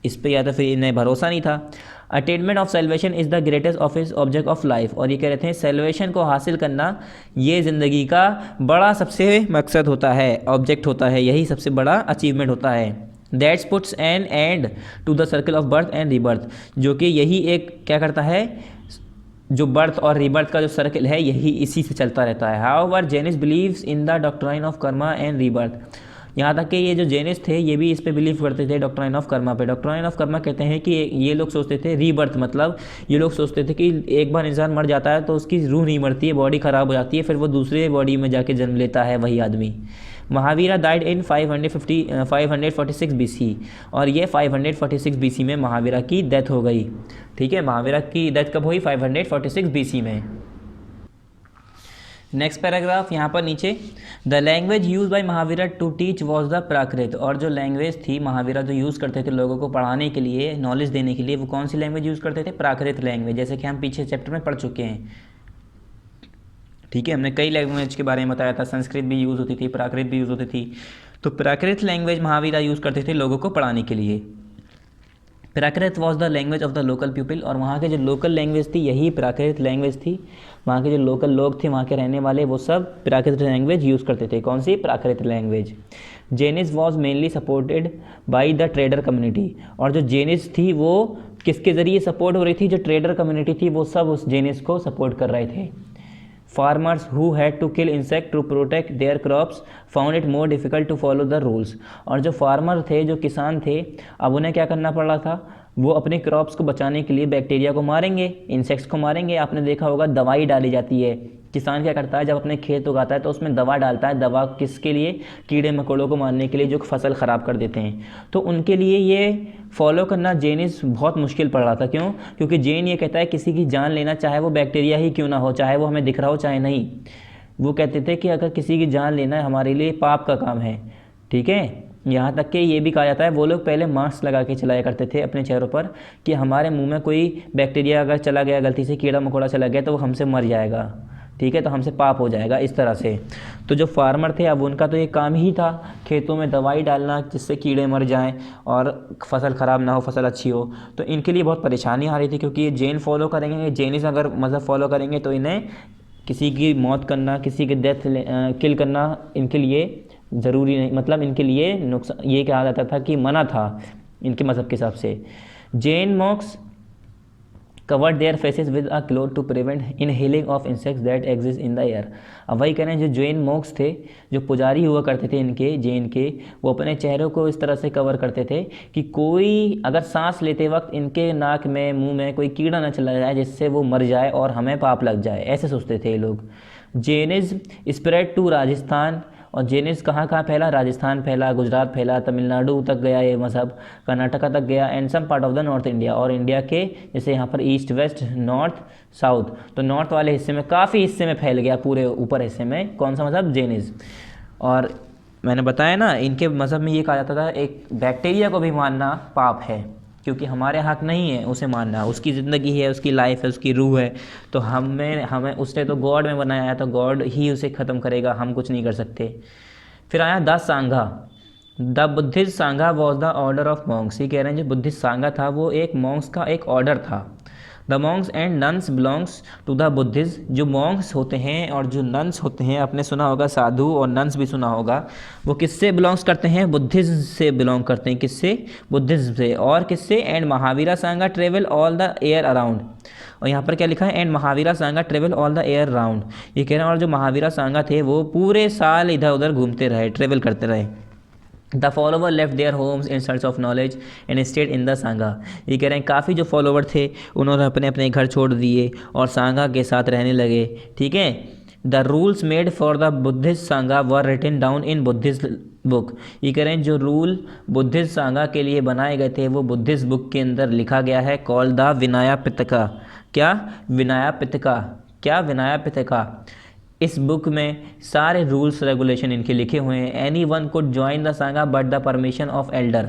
Speaker 1: इस पर या तो फिर इन्हें भरोसा नहीं था। Attainment of salvation is the greatest of is object of life. और ये कह रहे थे सेल्वेशन को हासिल करना ये ज़िंदगी का बड़ा सबसे मकसद होता है, ऑब्जेक्ट होता है, यही सबसे बड़ा अचीवमेंट होता है। That's puts an end to the circle of birth and rebirth, जो कि यही एक क्या करता है, जो बर्थ और रीबर्थ का जो सर्कल है यही इसी से चलता रहता है। However Jains believes in the doctrine of karma and rebirth. यहाँ तक कि ये जो जेनिस थे ये भी इस पे बिलीव करते थे, डॉक्ट्राइन ऑफ कर्मा पे। डॉक्ट्राइन ऑफ कर्मा कहते हैं कि ये लोग सोचते थे रीबर्थ, मतलब ये लोग सोचते थे कि एक बार इंसान मर जाता है तो उसकी रूह नहीं मरती है, बॉडी ख़राब हो जाती है, फिर वो दूसरे बॉडी में जाके जन्म लेता है वही आदमी। महावीरा डाइड इन 546 BC और ये 546 BC में महावीरा की डेथ हो गई, ठीक है। महावीरा की डेथ कब हुई? 546 BC में। नेक्स्ट पैराग्राफ यहाँ पर नीचे, the language use by Mahavira to teach was the Prakrit. और जो लैंग्वेज थी महावीरा जो यूज़ करते थे लोगों को पढ़ाने के लिए, नॉलेज देने के लिए, वो कौन सी लैंग्वेज यूज़ करते थे? प्राकृत लैंग्वेज, जैसे कि हम पीछे चैप्टर में पढ़ चुके हैं, ठीक है। हमने कई लैंग्वेज के बारे में बताया था, संस्कृत भी यूज़ होती थी, प्राकृत भी यूज़ होती थी। तो प्राकृत लैंग्वेज महावीरा यूज़ करते थे लोगों को पढ़ाने के लिए। Prakrit was the language of the local people. और वहाँ के जो लोकल लैंग्वेज थी यही प्राकृत लैंग्वेज थी। वहाँ के जो लोकल लोग थे, वहाँ के रहने वाले, वो सब प्राकृत लैंग्वेज यूज़ करते थे। कौन सी? Prakrit language. Jainism was mainly supported by the trader community. और जो जेनिस थी वो किसके ज़रिए सपोर्ट हो रही थी? जो ट्रेडर कम्युनिटी थी वो सब उस जेनिस को सपोर्ट कर रहे थे। Farmers who had to kill insect to protect their crops found it more difficult to follow the rules. और जो फार्मर थे, जो किसान थे, अब उन्हें क्या करना पड़ रहा था? वो अपने क्रॉप्स को बचाने के लिए बैक्टीरिया को मारेंगे, इंसेक्ट्स को मारेंगे। आपने देखा होगा दवाई डाली जाती है। किसान क्या करता है, जब अपने खेत उगाता है तो उसमें दवा डालता है। दवा किसके लिए? कीड़े मकोड़ों को मारने के लिए, जो फसल ख़राब कर देते हैं। तो उनके लिए ये फॉलो करना जेनिस बहुत मुश्किल पड़ रहा था। क्यों? क्योंकि जेन ये कहता है किसी की जान लेना, चाहे वो बैक्टीरिया ही क्यों ना हो, चाहे वो हमें दिख रहा हो चाहे नहीं। वो कहते थे कि अगर किसी की जान लेना है हमारे लिए पाप का काम है, ठीक है। यहाँ तक कि ये भी कहा जाता है वो लोग पहले मास्क लगा के चलाया करते थे अपने चेहरों पर, कि हमारे मुंह में कोई बैक्टीरिया अगर चला गया, गलती से कीड़ा मकोड़ा चला गया तो वो हमसे मर जाएगा, ठीक है, तो हमसे पाप हो जाएगा, इस तरह से। तो जो फार्मर थे अब उनका तो ये काम ही था खेतों में दवाई डालना जिससे कीड़े मर जाएं और फसल ख़राब ना हो, फसल अच्छी हो। तो इनके लिए बहुत परेशानी आ रही थी, क्योंकि ये जैन फॉलो करेंगे, जैनिज़्म अगर मज़हब फॉलो करेंगे तो इन्हें किसी की मौत करना, किसी की डेथ किल करना इनके लिए ज़रूरी नहीं, मतलब इनके लिए नुकसान, ये कहा जाता था कि मना था इनके मज़हब के हिसाब से। Jain monks covered their faces with a cloth to prevent inhaling of insects that exist in the air. अब वही कह रहे हैं जो जैन मॉक्स थे, जो पुजारी हुआ करते थे इनके जैन के, वो अपने चेहरों को इस तरह से कवर करते थे कि कोई अगर सांस लेते वक्त इनके नाक में, मुंह में कोई कीड़ा न चला जाए जिससे वो मर जाए और हमें पाप लग जाए, ऐसे सोचते थे ये लोग। Jainism spread to Rajasthan. और जैनिज़्म कहाँ कहाँ फैला? राजस्थान फैला, गुजरात फैला, तमिलनाडु तक गया ये मज़हब, कर्नाटका तक गया, and some part of the north India. और इंडिया के जैसे यहाँ पर ईस्ट, वेस्ट, नॉर्थ, साउथ, तो नॉर्थ वाले हिस्से में काफ़ी हिस्से में फैल गया, पूरे ऊपर हिस्से में। कौन सा मज़हब? जैनिज़्म। और मैंने बताया ना इनके मज़हब में ये कहा जाता था एक बैक्टीरिया को भी मारना पाप है, क्योंकि हमारे हक नहीं है उसे मानना, उसकी ज़िंदगी है, उसकी लाइफ है, उसकी रूह है। तो हमें उसने तो गॉड में बनाया है, तो गॉड ही उसे ख़त्म करेगा, हम कुछ नहीं कर सकते। फिर आया the Sangha. The Buddhist Sangha was the order of Monks. ये कह रहे हैं जो बुद्धिस्ट सांघा था वो एक मॉन्क्स का एक ऑर्डर था। The monks and nuns belongs to the Buddhist. जो मॉन्क्स होते हैं और जो नन्स होते हैं, आपने सुना होगा साधु और नन्स भी सुना होगा, वो किससे बिलोंग्स करते हैं? बुद्धिज्म से बिलोंग करते हैं। किससे? बुद्धिज्म से। और किससे? And Mahavira Sanga travel all the air around. और यहाँ पर क्या लिखा है? And Mahavira Sanga travel all the air round. ये कह रहे हैं और जो महावीरा सांगा थे वो पूरे साल इधर उधर घूमते रहे, ट्रेवल करते रहे। The follower left their homes in search of knowledge and stayed in the sangha. ये कह रहे हैं काफ़ी जो फॉलोवर थे उन्होंने अपने अपने घर छोड़ दिए और सांगा के साथ रहने लगे। ठीक है। The rules made for the Buddhist sangha were written down in Buddhist book. ये कह रहे हैं जो रूल बुद्धिस्ट सांगा के लिए बनाए गए थे वो बुद्धिस्ट बुक के अंदर लिखा गया है, कॉल द विनया पिटका। क्या? विनया पिटका। क्या? विनया पिटका। इस बुक में सारे रूल्स रेगुलेशन इनके लिखे हुए हैं। Any one could join the Sanga but the permission of Elder.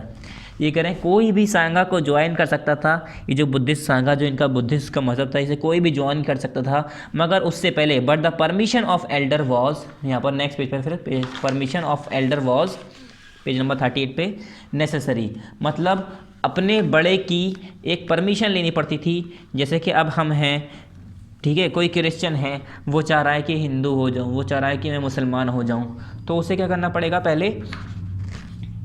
Speaker 1: ये करें कोई भी सांगा को ज्वाइन कर सकता था। ये जो बुद्धिस्ट सांगा, जो इनका बुद्धिस्ट का मज़हब था, इसे कोई भी ज्वाइन कर सकता था, मगर उससे पहले but the permission of Elder was, यहाँ पर नेक्स्ट पेज पर फिर permission of Elder was, page number 38 पे, नेसेसरी। मतलब अपने बड़े की एक परमिशन लेनी पड़ती थी। जैसे कि अब हम हैं, ठीक है, कोई क्रिश्चियन है, वो चाह रहा है कि हिंदू हो जाऊं, वो चाह रहा है कि मैं मुसलमान हो जाऊं, तो उसे क्या करना पड़ेगा पहले?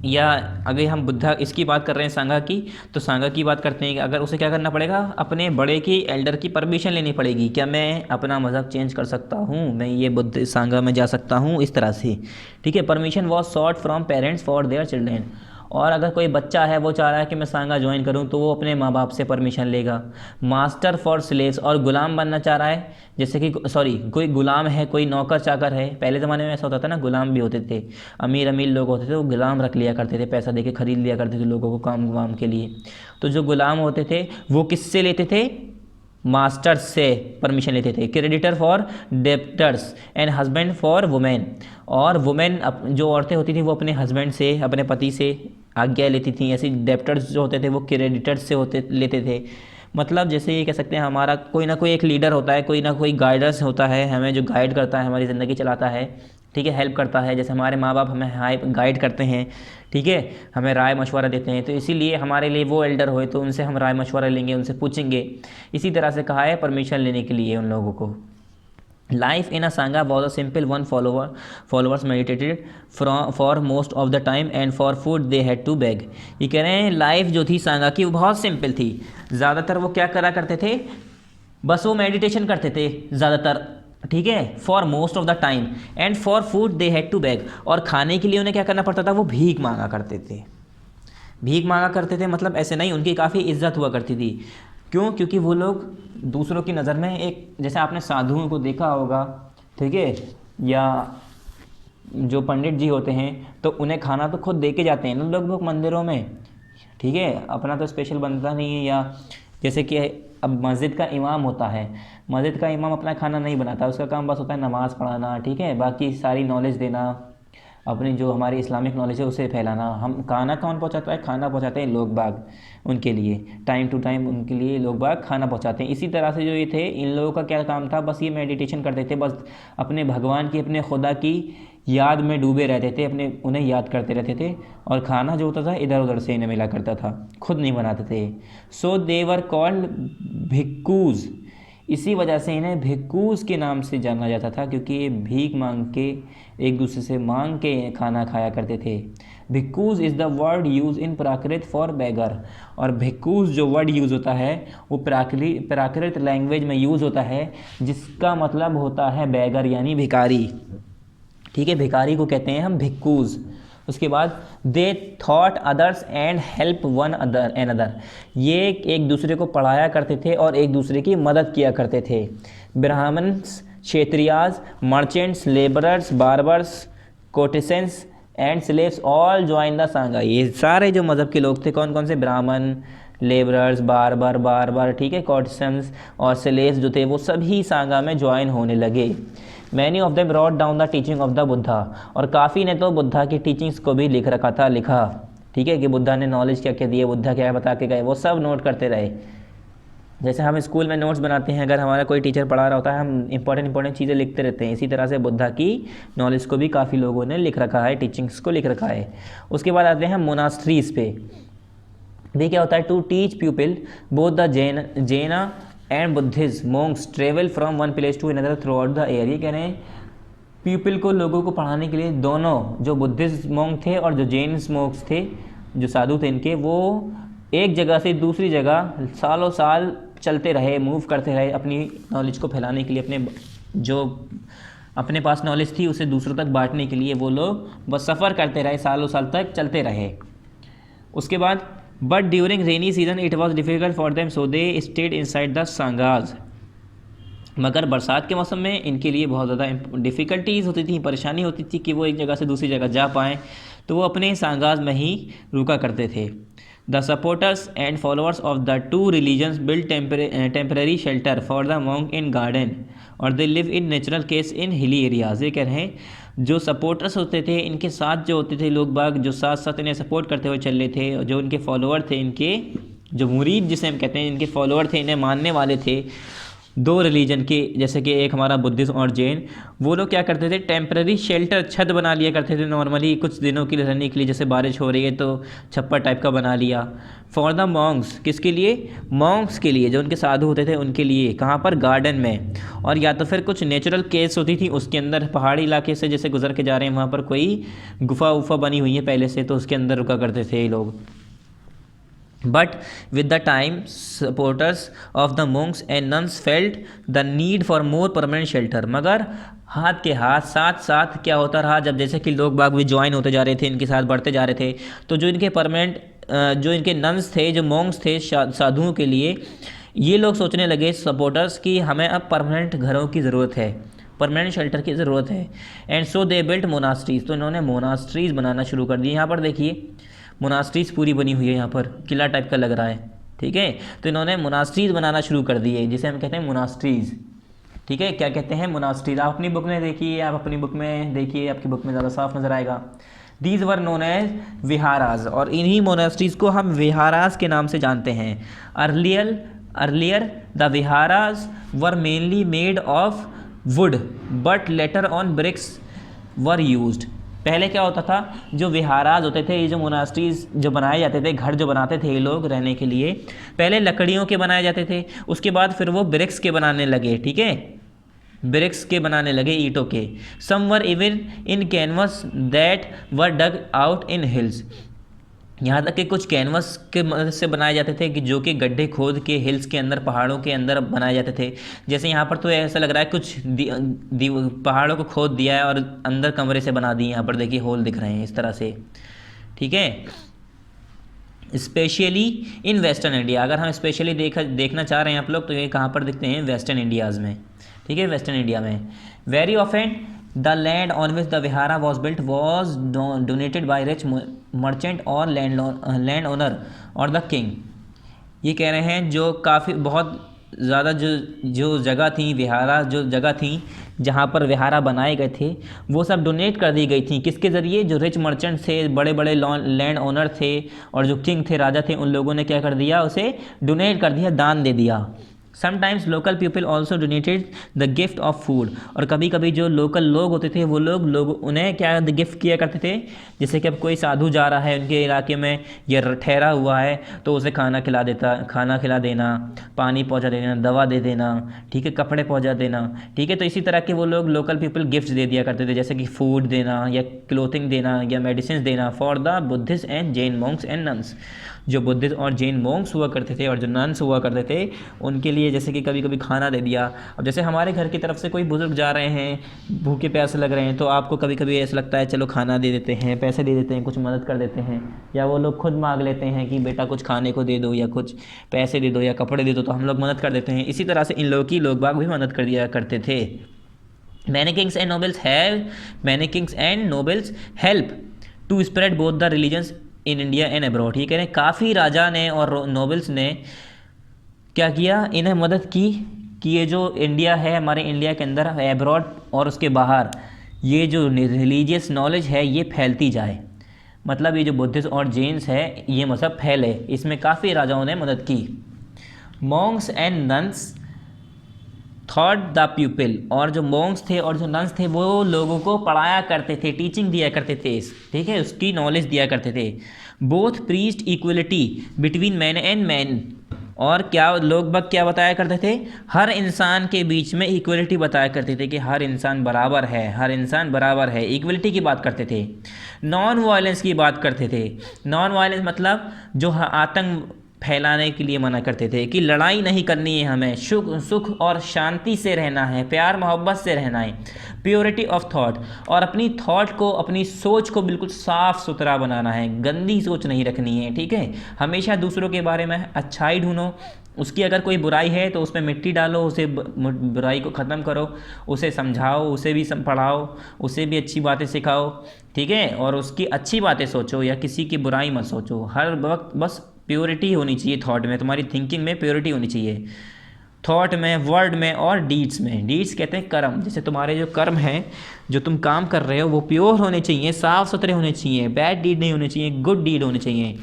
Speaker 1: या अगर हम बुद्धा इसकी बात कर रहे हैं सांगा की, तो सांगा की बात करते हैं कि अगर उसे क्या करना पड़ेगा? अपने बड़े की, एल्डर की परमिशन लेनी पड़ेगी। क्या मैं अपना मज़हब चेंज कर सकता हूँ? मैं ये बुद्ध सांगा में जा सकता हूँ? इस तरह से। ठीक है। Permission was sought from parents for their children. और अगर कोई बच्चा है वो चाह रहा है कि मैं सांगा ज्वाइन करूं, तो वो अपने माँ बाप से परमिशन लेगा। मास्टर फॉर स्लेव्स, और गुलाम बनना चाह रहा है, जैसे कि कोई गुलाम है, कोई नौकर चाकर है। पहले ज़माने में ऐसा होता था ना, गुलाम भी होते थे, अमीर अमीर लोग होते थे, वो गुलाम रख लिया करते थे, पैसा दे के खरीद लिया करते थे लोगों को काम वाम के लिए। तो जो गुलाम होते थे वो किससे लेते थे? मास्टर्स से परमिशन लेते थे। Creditor for debtors and husband for women. और वुमेन जो औरतें होती थी वो अपने हस्बैंड से, अपने पति से आज्ञा लेती थी। ऐसे डेप्टर्स जो होते थे वो क्रेडिटर्स से लेते थे। मतलब जैसे ये कह सकते हैं हमारा कोई ना कोई एक लीडर होता है, कोई ना कोई गाइडर्स होता है, हमें जो गाइड करता है, हमारी ज़िंदगी चलाता है, ठीक है, हेल्प करता है। जैसे हमारे माँ बाप हमें गाइड करते हैं, ठीक है, हमें राय मशवरा देते हैं, तो इसीलिए हमारे लिए वो एल्डर होए तो उनसे हम राय मशवरा लेंगे, उनसे पूछेंगे। इसी तरह से कहा है परमिशन लेने के लिए उन लोगों को। Life in a sangha was a simple one followers meditated for most of the time and for food they had to beg. ये कह रहे हैं लाइफ जो थी सांगा की वो बहुत सिंपल थी। ज़्यादातर वो क्या करा करते थे? बस वो मेडिटेशन करते थे ज़्यादातर, ठीक है, for most of the time and for food they had to beg. और खाने के लिए उन्हें क्या करना पड़ता था? वो भीख मांगा करते थे। भीख मांगा करते थे मतलब ऐसे नहीं, उनकी काफ़ी इज्जत हुआ करती थी। क्यों? क्योंकि वो लोग दूसरों की नज़र में एक, जैसे आपने साधुओं को देखा होगा, ठीक है, या जो पंडित जी होते हैं तो उन्हें खाना तो खुद दे के जाते हैं ना लोग मंदिरों में, ठीक है, अपना तो स्पेशल बनता नहीं है। या जैसे कि अब मस्जिद का इमाम होता है, मस्जिद का इमाम अपना खाना नहीं बनाता, उसका काम बस होता है नमाज़ पढ़ाना, ठीक है, बाकी सारी नॉलेज देना, अपनी जो हमारी इस्लामिक नॉलेज है उसे फैलाना। हम खाना कौन पहुंचाता है? खाना पहुंचाते हैं लोग बाग, उनके लिए टाइम टू टाइम उनके लिए लोग बाग खाना पहुंचाते हैं। इसी तरह से जो ये थे, इन लोगों का क्या काम था? बस ये मेडिटेशन करते थे, बस अपने भगवान की, अपने खुदा की याद में डूबे रहते थे, अपने उन्हें याद करते रहते थे। और खाना जो होता था इधर उधर से इन्हें मिला करता था, खुद नहीं बनाते थे। सो दे वर कॉल्ड भिक्कूज। इसी वजह से इन्हें भिक्कूज के नाम से जाना जाता था, क्योंकि ये भीख मांग के, एक दूसरे से मांग के खाना खाया करते थे। Bhikkhus is the word use in Prakrit for beggar. और भिक्कूज जो वर्ड यूज़ होता है वो प्राकृत लैंग्वेज में यूज़ होता है, जिसका मतलब होता है बेगर यानी भिखारी, ठीक है, भिखारी को कहते हैं हम भिक्कूज। उसके बाद they taught others and help one other an other. ये एक दूसरे को पढ़ाया करते थे और एक दूसरे की मदद किया करते थे। Brahmins, Kshatriyas, merchants, labourers, barbers, courtesans and slaves all join the sangha. ये सारे जो मज़हब के लोग थे, कौन कौन से? ब्राह्मण, लेबरर्स, बार्बर, ठीक है, कोटिसेंस और स्लेव्स जो थे वो सभी सांगा में ज्वाइन होने लगे। Many of them wrote down the teaching of the Buddha. और काफ़ी ने तो बुद्धा की टीचिंग्स को भी लिख रखा था, लिखा, ठीक है, कि बुद्धा ने नॉलेज क्या क्या दिया, बुद्धा क्या बता के गए, वो सब नोट करते रहे। जैसे हम स्कूल में नोट्स बनाते हैं, अगर हमारा कोई टीचर पढ़ा रहा होता है, हम इंपॉर्टेंट चीज़ें लिखते रहते हैं। इसी तरह से बुद्धा की नॉलेज को भी काफ़ी लोगों ने लिख रखा है, टीचिंग्स को लिख रखा है। उसके बाद आते हैं मोनास्ट्रीज पे। ये क्या होता है, to teach people both the Jaina and Buddhist monks travel from one place to another throughout the year. ये कह रहे हैं पीपल को, लोगों को पढ़ाने के लिए दोनों जो बुद्धिस्ट मोंक थे और जो जैन मोंक्स थे, जो साधु थे इनके, वो एक जगह से दूसरी जगह सालों साल चलते रहे, मूव करते रहे, अपनी नॉलेज को फैलाने के लिए, अपने जो अपने पास नॉलेज थी उसे दूसरों तक बांटने के लिए वो लोग बस सफ़र करते रहे, सालों साल तक चलते रहे। उसके बाद but during rainy season it was difficult for them so they stayed inside the sanghas. मगर बरसात के मौसम में इनके लिए बहुत ज़्यादा डिफ़िकल्टीज़ होती थी, परेशानी होती थी कि वो एक जगह से दूसरी जगह जा पाएँ, तो वो अपने सांगाज में ही रुका करते थे। The supporters and followers of the two religions build temporary shelter for the monk in garden और they live in natural caves in hilly areas. ये कह रहे हैं जो सपोर्टर्स होते थे, इनके साथ जो होते थे लोग बाग, जो साथ साथ इन्हें सपोर्ट करते हुए चल रहे थे, जो इनके फॉलोअर थे, इनके जो मुरीद जिसे हम कहते हैं, इनके फॉलोअर थे, इन्हें मानने वाले थे, दो रिलीजन के, जैसे कि एक हमारा बुद्धिज्म और जैन, वो लोग क्या करते थे, टेम्पररी शेल्टर, छत बना लिया करते थे नॉर्मली कुछ दिनों के लिए रहने के लिए। जैसे बारिश हो रही है तो छप्पर टाइप का बना लिया। फॉर द मॉन्क्स, किसके लिए, मॉन्क्स के लिए, जो उनके साधु होते थे उनके लिए। कहाँ पर, गार्डन में। और या तो फिर कुछ नेचुरल केस होती थी उसके अंदर, पहाड़ी इलाके से जैसे गुजर के जा रहे हैं, वहाँ पर कोई गुफा उफा बनी हुई है पहले से, तो उसके अंदर रुका करते थे ये लोग। But with the time, supporters of the monks and nuns felt the need for more permanent shelter। मगर हाथ के हाथ साथ साथ क्या होता रहा, जब जैसे कि लोग बाग भी ज्वाइन होते जा रहे थे, इनके साथ बढ़ते जा रहे थे, तो जो इनके परमानेंट, जो इनके नन्स थे, जो मोंक्स थे, साधुओं के लिए, ये लोग सोचने लगे सपोर्टर्स कि हमें अब परमानेंट घरों की ज़रूरत है, परमानेंट शेल्टर की ज़रूरत है। And so they built monasteries, तो इन्होंने मोनास्ट्रीज बनाना शुरू कर दी। यहाँ पर देखिए मोनास्ट्रीज पूरी बनी हुई है, यहाँ पर किला टाइप का लग रहा है, ठीक है। तो इन्होंने मोनास्ट्रीज बनाना शुरू कर दिए, जिसे हम कहते हैं मोनास्ट्रीज, ठीक है। क्या कहते हैं, मोनास्ट्रीज। आप अपनी बुक में देखिए, आप अपनी बुक में देखिए, आपकी बुक में ज़्यादा साफ नज़र आएगा। These were known as viharas, और इन्हीं मोनास्ट्रीज को हम विहाराज के नाम से जानते हैं। Earlier the viharas were mainly made of wood but later on bricks were used. पहले क्या होता था, जो विहाराज होते थे, ये जो मोनास्ट्रीज जो बनाए जाते थे, घर जो बनाते थे ये लोग रहने के लिए, पहले लकड़ियों के बनाए जाते थे, उसके बाद फिर वो ब्रिक्स के बनाने लगे, ठीक है, ब्रिक्स के बनाने लगे, ईंटों के। Some were even in caves that were dug out in hills. यहाँ तक कि कुछ कैनवस के मदद से बनाए जाते थे, कि जो कि गड्ढे खोद के हिल्स के अंदर, पहाड़ों के अंदर बनाए जाते थे। जैसे यहाँ पर तो ऐसा लग रहा है कुछ पहाड़ों को खोद दिया है और अंदर कमरे से बना दिए। यहाँ पर देखिए होल दिख रहे हैं इस तरह से, ठीक है। स्पेशली इन वेस्टर्न इंडिया, अगर हम स्पेशली देखना चाह रहे हैं आप लोग, तो ये कहाँ पर दिखते हैं, वेस्टर्न इंडियाज़ में, ठीक है, वेस्टर्न इंडिया में। Very often the land on which the vihara was built was donated by rich merchant और लैंड ओनर और द किंग। ये कह रहे हैं जो काफ़ी बहुत ज़्यादा जो जगह थी, विहारा जो जगह थी जहाँ पर विहारा बनाए गए थे, वो सब डोनेट कर दी गई थी। किसके ज़रिए, जो रिच मर्चेंट थे, बड़े बड़े लैंड ओनर थे, और जो किंग थे, राजा थे, उन लोगों ने क्या कर दिया, उसे डोनेट कर दिया, दान दे दिया। Sometimes local people also donated the gift of food, और कभी कभी जो लोकल लोग होते थे वो लोग उन्हें क्या गिफ्ट किया करते थे। जैसे कि अब कोई साधु जा रहा है उनके इलाके में, या ठहरा हुआ है, तो उसे खाना खिला देना, पानी पहुंचा देना, दवा दे देना, ठीक है, कपड़े पहुंचा देना, ठीक है। तो इसी तरह के वो लोग लोकल पीपल गिफ्ट्स दे दिया करते थे, जैसे कि फूड देना या क्लोथिंग देना या मेडिसिन देना। For the Buddhist and Jain Monks and nuns, जो बुद्धिस्ट और जैन मॉन्क्स हुआ करते थे और जो नन्स हुआ करते थे, उनके लिए जैसे कि कभी कभी खाना दे दिया। अब जैसे हमारे घर की तरफ से कोई बुजुर्ग जा रहे हैं, भूखे प्यासे लग रहे हैं, तो आपको कभी कभी ऐसा लगता है चलो खाना दे देते हैं, पैसे दे देते हैं, कुछ मदद कर देते हैं, या वो लोग खुद मांग लेते हैं कि बेटा कुछ खाने को दे दो, या कुछ पैसे दे दो, या कपड़े दे दो, तो हम लोग मदद कर देते हैं। इसी तरह से इन लोग बाग भी मदद कर दिया करते थे। Many kings and nobles help to spread both the religions in India and abroad. ये कह रहे हैं काफ़ी राजा ने और नोबल्स ने क्या किया, इन्हें मदद की कि ये जो इंडिया है, हमारे इंडिया के अंदर, अब्रॉड और उसके बाहर, ये जो रिलीजियस नॉलेज है ये फैलती जाए। मतलब ये जो बुद्धिस्ट और जैन्स है ये मज़हब फैले, इसमें काफ़ी राजाओं ने मदद की। Monks and nuns thought the people, और जो मॉन्क्स थे और जो नन्स थे वो लोगों को पढ़ाया करते थे, टीचिंग दिया करते थे, ठीक है, उसकी नॉलेज दिया करते थे। Both preached equality between man and man, और क्या लोग बाग क्या बताया करते थे, हर इंसान के बीच में इक्वलिटी बताया करते थे कि हर इंसान बराबर है, हर इंसान बराबर है, इक्वलिटी की बात करते थे। नॉन वायलेंस की बात करते थे। नॉन वायलेंस मतलब जो आतंक फैलाने के लिए मना करते थे कि लड़ाई नहीं करनी है, हमें सुख और शांति से रहना है, प्यार मोहब्बत से रहना है। प्योरिटी ऑफ थॉट, और अपनी थॉट को, अपनी सोच को बिल्कुल साफ़ सुथरा बनाना है, गंदी सोच नहीं रखनी है, ठीक है। हमेशा दूसरों के बारे में अच्छाई ढूंढो, उसकी अगर कोई बुराई है तो उसमें मिट्टी डालो, उसे बुराई को ख़त्म करो, उसे समझाओ, उसे भी पढ़ाओ, उसे भी अच्छी बातें सिखाओ, ठीक है, और उसकी अच्छी बातें सोचो या किसी की बुराई मत सोचो। हर वक्त बस प्योरिटी होनी चाहिए थॉट में, तुम्हारी थिंकिंग में प्योरिटी होनी चाहिए, थॉट में, वर्ड में और डीड्स में। डीड्स कहते हैं कर्म, जैसे तुम्हारे जो कर्म हैं, जो तुम काम कर रहे हो वो प्योर होने चाहिए, साफ़ सुथरे होने चाहिए, बैड डीड नहीं होने चाहिए, गुड डीड होने चाहिए।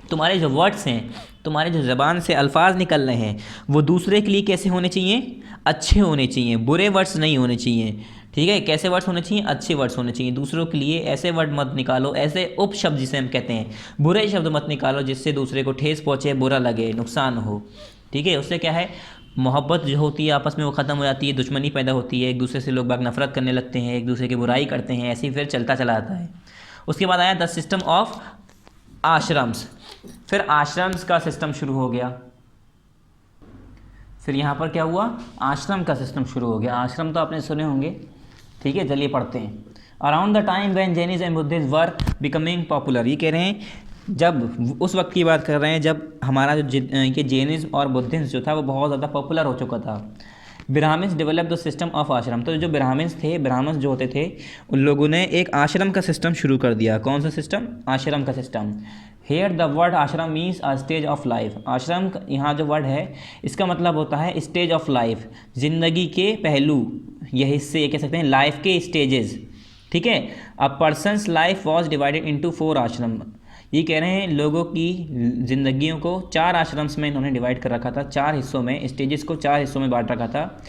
Speaker 1: तुम्हारे जो वर्ड्स हैं, तुम्हारे जो ज़बान से अल्फाज निकल रहे हैं वो दूसरे के लिए कैसे होने चाहिए, अच्छे होने चाहिए, बुरे वर्ड्स नहीं होने चाहिए, ठीक है। कैसे वर्ड्स होने चाहिए, अच्छे वर्ड्स होने चाहिए। दूसरों के लिए ऐसे वर्ड मत निकालो, ऐसे उपशब्द जिसे हम कहते हैं, बुरे शब्द मत निकालो जिससे दूसरे को ठेस पहुँचे, बुरा लगे, नुकसान हो, ठीक है। उससे क्या है, मोहब्बत जो होती है आपस में वो ख़त्म हो जाती है, दुश्मनी पैदा होती है, एक दूसरे से लोग बाग नफरत करने लगते हैं, एक दूसरे की बुराई करते हैं, ऐसे ही फिर चलता चला आता है। उसके बाद आया द सिस्टम ऑफ आश्रम्स, फिर आश्रम्स का सिस्टम शुरू हो गया। फिर यहाँ पर क्या हुआ, आश्रम का सिस्टम शुरू हो गया। आश्रम तो आपने सुने होंगे, ठीक है, चलिए पढ़ते हैं। Around the time when Jainism and Buddhism were becoming popular, ये कह रहे हैं जब, उस वक्त की बात कर रहे हैं जब हमारा जो ये जैनिज़्म और बुद्धिज़्म जो था वो बहुत ज़्यादा पॉपुलर हो चुका था। Brahmins develop the system of ashram, तो जो ब्राह्मण्स थे, ब्राह्मण्स जो होते थे उन लोगों ने एक आश्रम का सिस्टम शुरू कर दिया। कौन सा सिस्टम, आश्रम का सिस्टम। हेयर द वर्ड आश्रम means a stage of life, आश्रम यहाँ जो वर्ड है इसका मतलब होता है स्टेज ऑफ लाइफ, ज़िंदगी के पहलू, ये हिस्से, ये कह सकते हैं लाइफ के स्टेजेस, ठीक है। A person's life was divided into 4 आश्रम, ये कह रहे हैं लोगों की ज़िंदगियों को 4 आश्रम्स में इन्होंने डिवाइड कर रखा था, 4 हिस्सों में, स्टेजेस को 4 हिस्सों में बांट रखा था।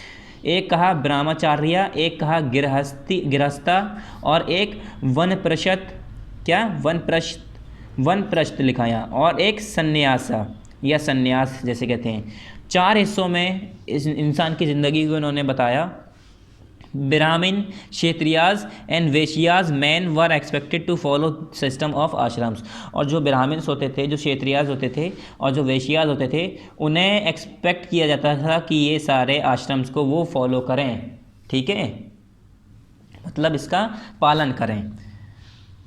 Speaker 1: एक कहा ब्रह्मचार्य, एक कहा गृहस्था, और एक वनप्रस्थ, क्या वनप्रस्थ लिखाया, और एक सन्यासा या सन्यास जैसे कहते हैं। 4 हिस्सों में इस इंसान की ज़िंदगी को इन्होंने बताया। Brahmin, Kshatriyas and Vaishyas men were expected to follow system of ashrams, और जो ब्राह्मण्स होते थे, जो क्षत्रियाज होते थे और जो वैश्याज होते थे उन्हें एक्सपेक्ट किया जाता था कि ये सारे आश्रम्स को वो फॉलो करें, ठीक है, मतलब इसका पालन करें।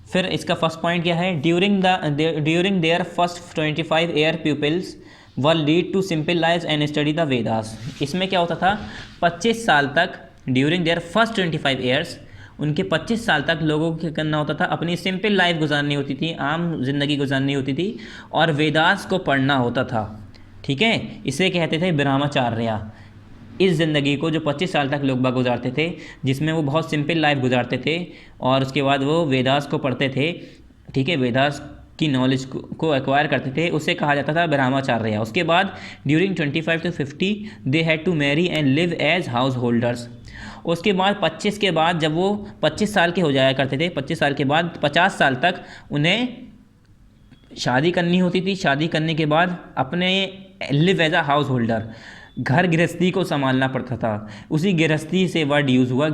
Speaker 1: फिर इसका फर्स्ट पॉइंट क्या है, during their first 25 year peoples were lead to simple life and study the Vedas. इसमें क्या होता था, 25 साल तक, ड्यूरिंग देयर फर्स्ट 25 ईयर्स, उनके 25 साल तक लोगों को क्या करना होता था, अपनी सिंपल लाइफ गुजारनी होती थी, आम जिंदगी गुजारनी होती थी, और वेदास को पढ़ना होता था, ठीक है। इसे कहते थे ब्रह्मचार्य। इस ज़िंदगी को जो 25 साल तक लोग बाग गुजारते थे, जिसमें वो बहुत सिंपल लाइफ गुजारते थे और उसके बाद वो वेदास को पढ़ते थे, ठीक है, वेदास की नॉलेज को एक्वायर करते थे, उसे कहा जाता था ब्रह्मचार्य। उसके बाद during 25 to 50 they had to marry and live as householders. उसके बाद 25 के बाद, जब वो 25 साल के हो जाया करते थे, 25 साल के बाद 50 साल तक उन्हें शादी करनी होती थी। शादी करने के बाद अपने live as a householder, घर गृहस्थी को संभालना पड़ता था। उसी गृहस्थी से वर्ड यूज़ हुआ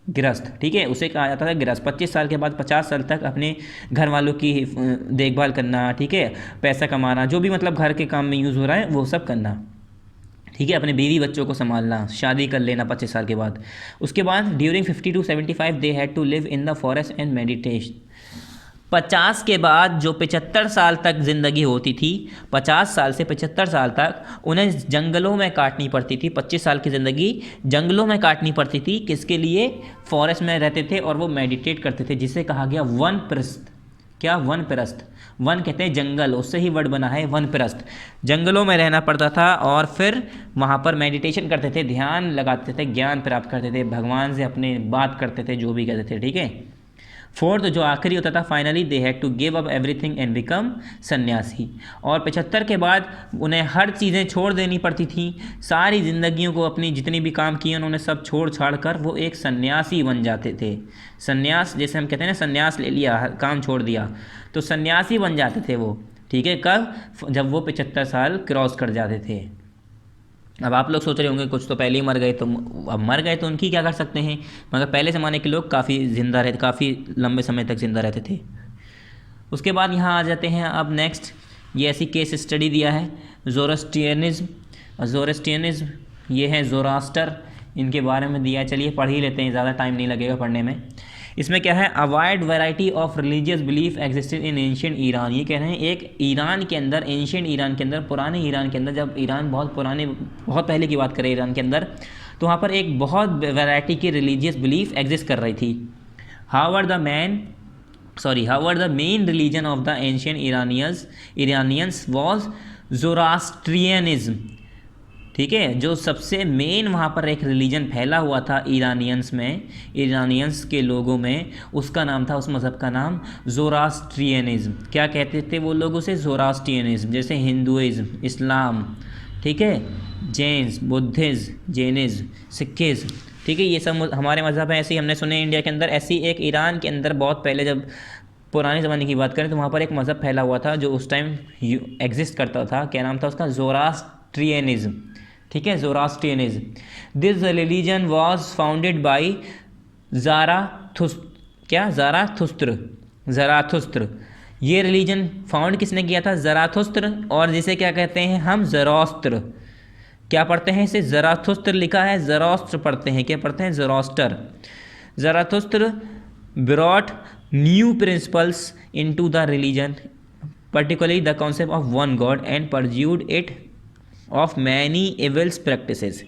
Speaker 1: गृहस्थ, ठीक है, उसे कहा जाता था गृहस्थ। 25 साल के बाद 50 साल तक अपने घर वालों की देखभाल करना, ठीक है, पैसा कमाना, जो भी मतलब घर के काम में यूज़ हो रहा है वो सब करना, ठीक है, अपने बीवी बच्चों को संभालना, शादी कर लेना 25 साल के बाद। उसके बाद during 50 to 75 they had to live in the forest and meditation. 50 के बाद जो 75 साल तक ज़िंदगी होती थी, 50 साल से 75 साल तक उन्हें जंगलों में काटनी पड़ती थी। 25 साल की ज़िंदगी जंगलों में काटनी पड़ती थी, किसके लिए, फॉरेस्ट में रहते थे और वो मेडिटेट करते थे, जिसे कहा गया वनप्रस्थ। क्या, वनप्रस्थ, वन कहते हैं जंगल, उससे ही वर्ड बना है वनप्रस्थ। जंगलों में रहना पड़ता था और फिर वहाँ पर मेडिटेशन करते थे, ध्यान लगाते थे, ज्ञान प्राप्त करते थे, भगवान से अपने बात करते थे, जो भी कहते थे, ठीक है। फोर्थ जो आखिरी होता था, finally they had to give up everything and become sanyasi. और 75 के बाद उन्हें हर चीज़ें छोड़ देनी पड़ती थी, सारी ज़िंदगियों को अपनी जितनी भी काम किए उन्होंने सब छोड़ छाड़ कर वो एक सन्यासी बन जाते थे। सन्यास जैसे हम कहते हैं ना, सन्यास ले लिया, काम छोड़ दिया, तो सन्यासी बन जाते थे वो। ठीक है, कब? जब वो 75 साल क्रॉस कर जाते थे। अब आप लोग सोच रहे होंगे कुछ तो पहले ही मर गए, तो अब मर गए तो उनकी क्या कर सकते हैं, मगर पहले ज़माने के लोग काफ़ी ज़िंदा रहते, काफ़ी लंबे समय तक ज़िंदा रहते थे। उसके बाद यहाँ आ जाते हैं अब नेक्स्ट, ये ऐसी केस स्टडी दिया है, ज़ोरास्ट्रियनिज़्म। ज़ोरास्ट्रियनिज़्म ये है ज़ोरास्टर, इनके बारे में दिया है, चलिए पढ़ ही लेते हैं, ज़्यादा टाइम नहीं लगेगा पढ़ने में। इसमें क्या है, a wide variety of religious belief existed in ancient Iran. ये कह रहे हैं एक ईरान के अंदर, एंशिएंट ईरान के अंदर, पुराने ईरान के अंदर, जब ईरान बहुत पुराने, बहुत पहले की बात करें ईरान के अंदर, तो वहाँ पर एक बहुत वैरायटी की रिलीजियस बिलीफ एग्जिस्ट कर रही थी। However the main religion of the ancient Iranians was Zoroastrianism. ठीक है, जो सबसे मेन वहाँ पर एक रिलीजन फैला हुआ था ईरानियंस के लोगों में, उसका नाम था, उस मज़हब का नाम ज़ोरास्ट्रियनिज्म। क्या कहते थे वो लोग उसे? ज़ोरास्ट्रियनिज्म। जैसे हिंदुइज़्म, इस्लाम, ठीक है, जैनिज़्म, सिखिज़्म, ठीक है, ये सब हमारे मज़हब हैं। ऐसे ही हमने सुने इंडिया के अंदर, ऐसी एक ईरान के अंदर बहुत पहले, जब पुराने ज़माने की बात करें, तो वहाँ पर एक मज़हब फैला हुआ था जो उस टाइम एग्जिस्ट करता था। क्या नाम था उसका? ज़ोरास्ट्रियनिज्म। ठीक है, Zoroastrianism. This religion was founded by Zarathustra. ये रिलीजन फाउंड किसने किया था? ज़राथुस्त्र। और जिसे क्या कहते हैं हम? ज़रोस्त्र। क्या पढ़ते हैं इसे? ज़राथुस्त्र लिखा है, ज़रोस्त्र पढ़ते हैं। क्या पढ़ते हैं? Zoroaster. Zarathustra brought new principles into the religion, particularly the concept of one God, and pursued it of many evil practices।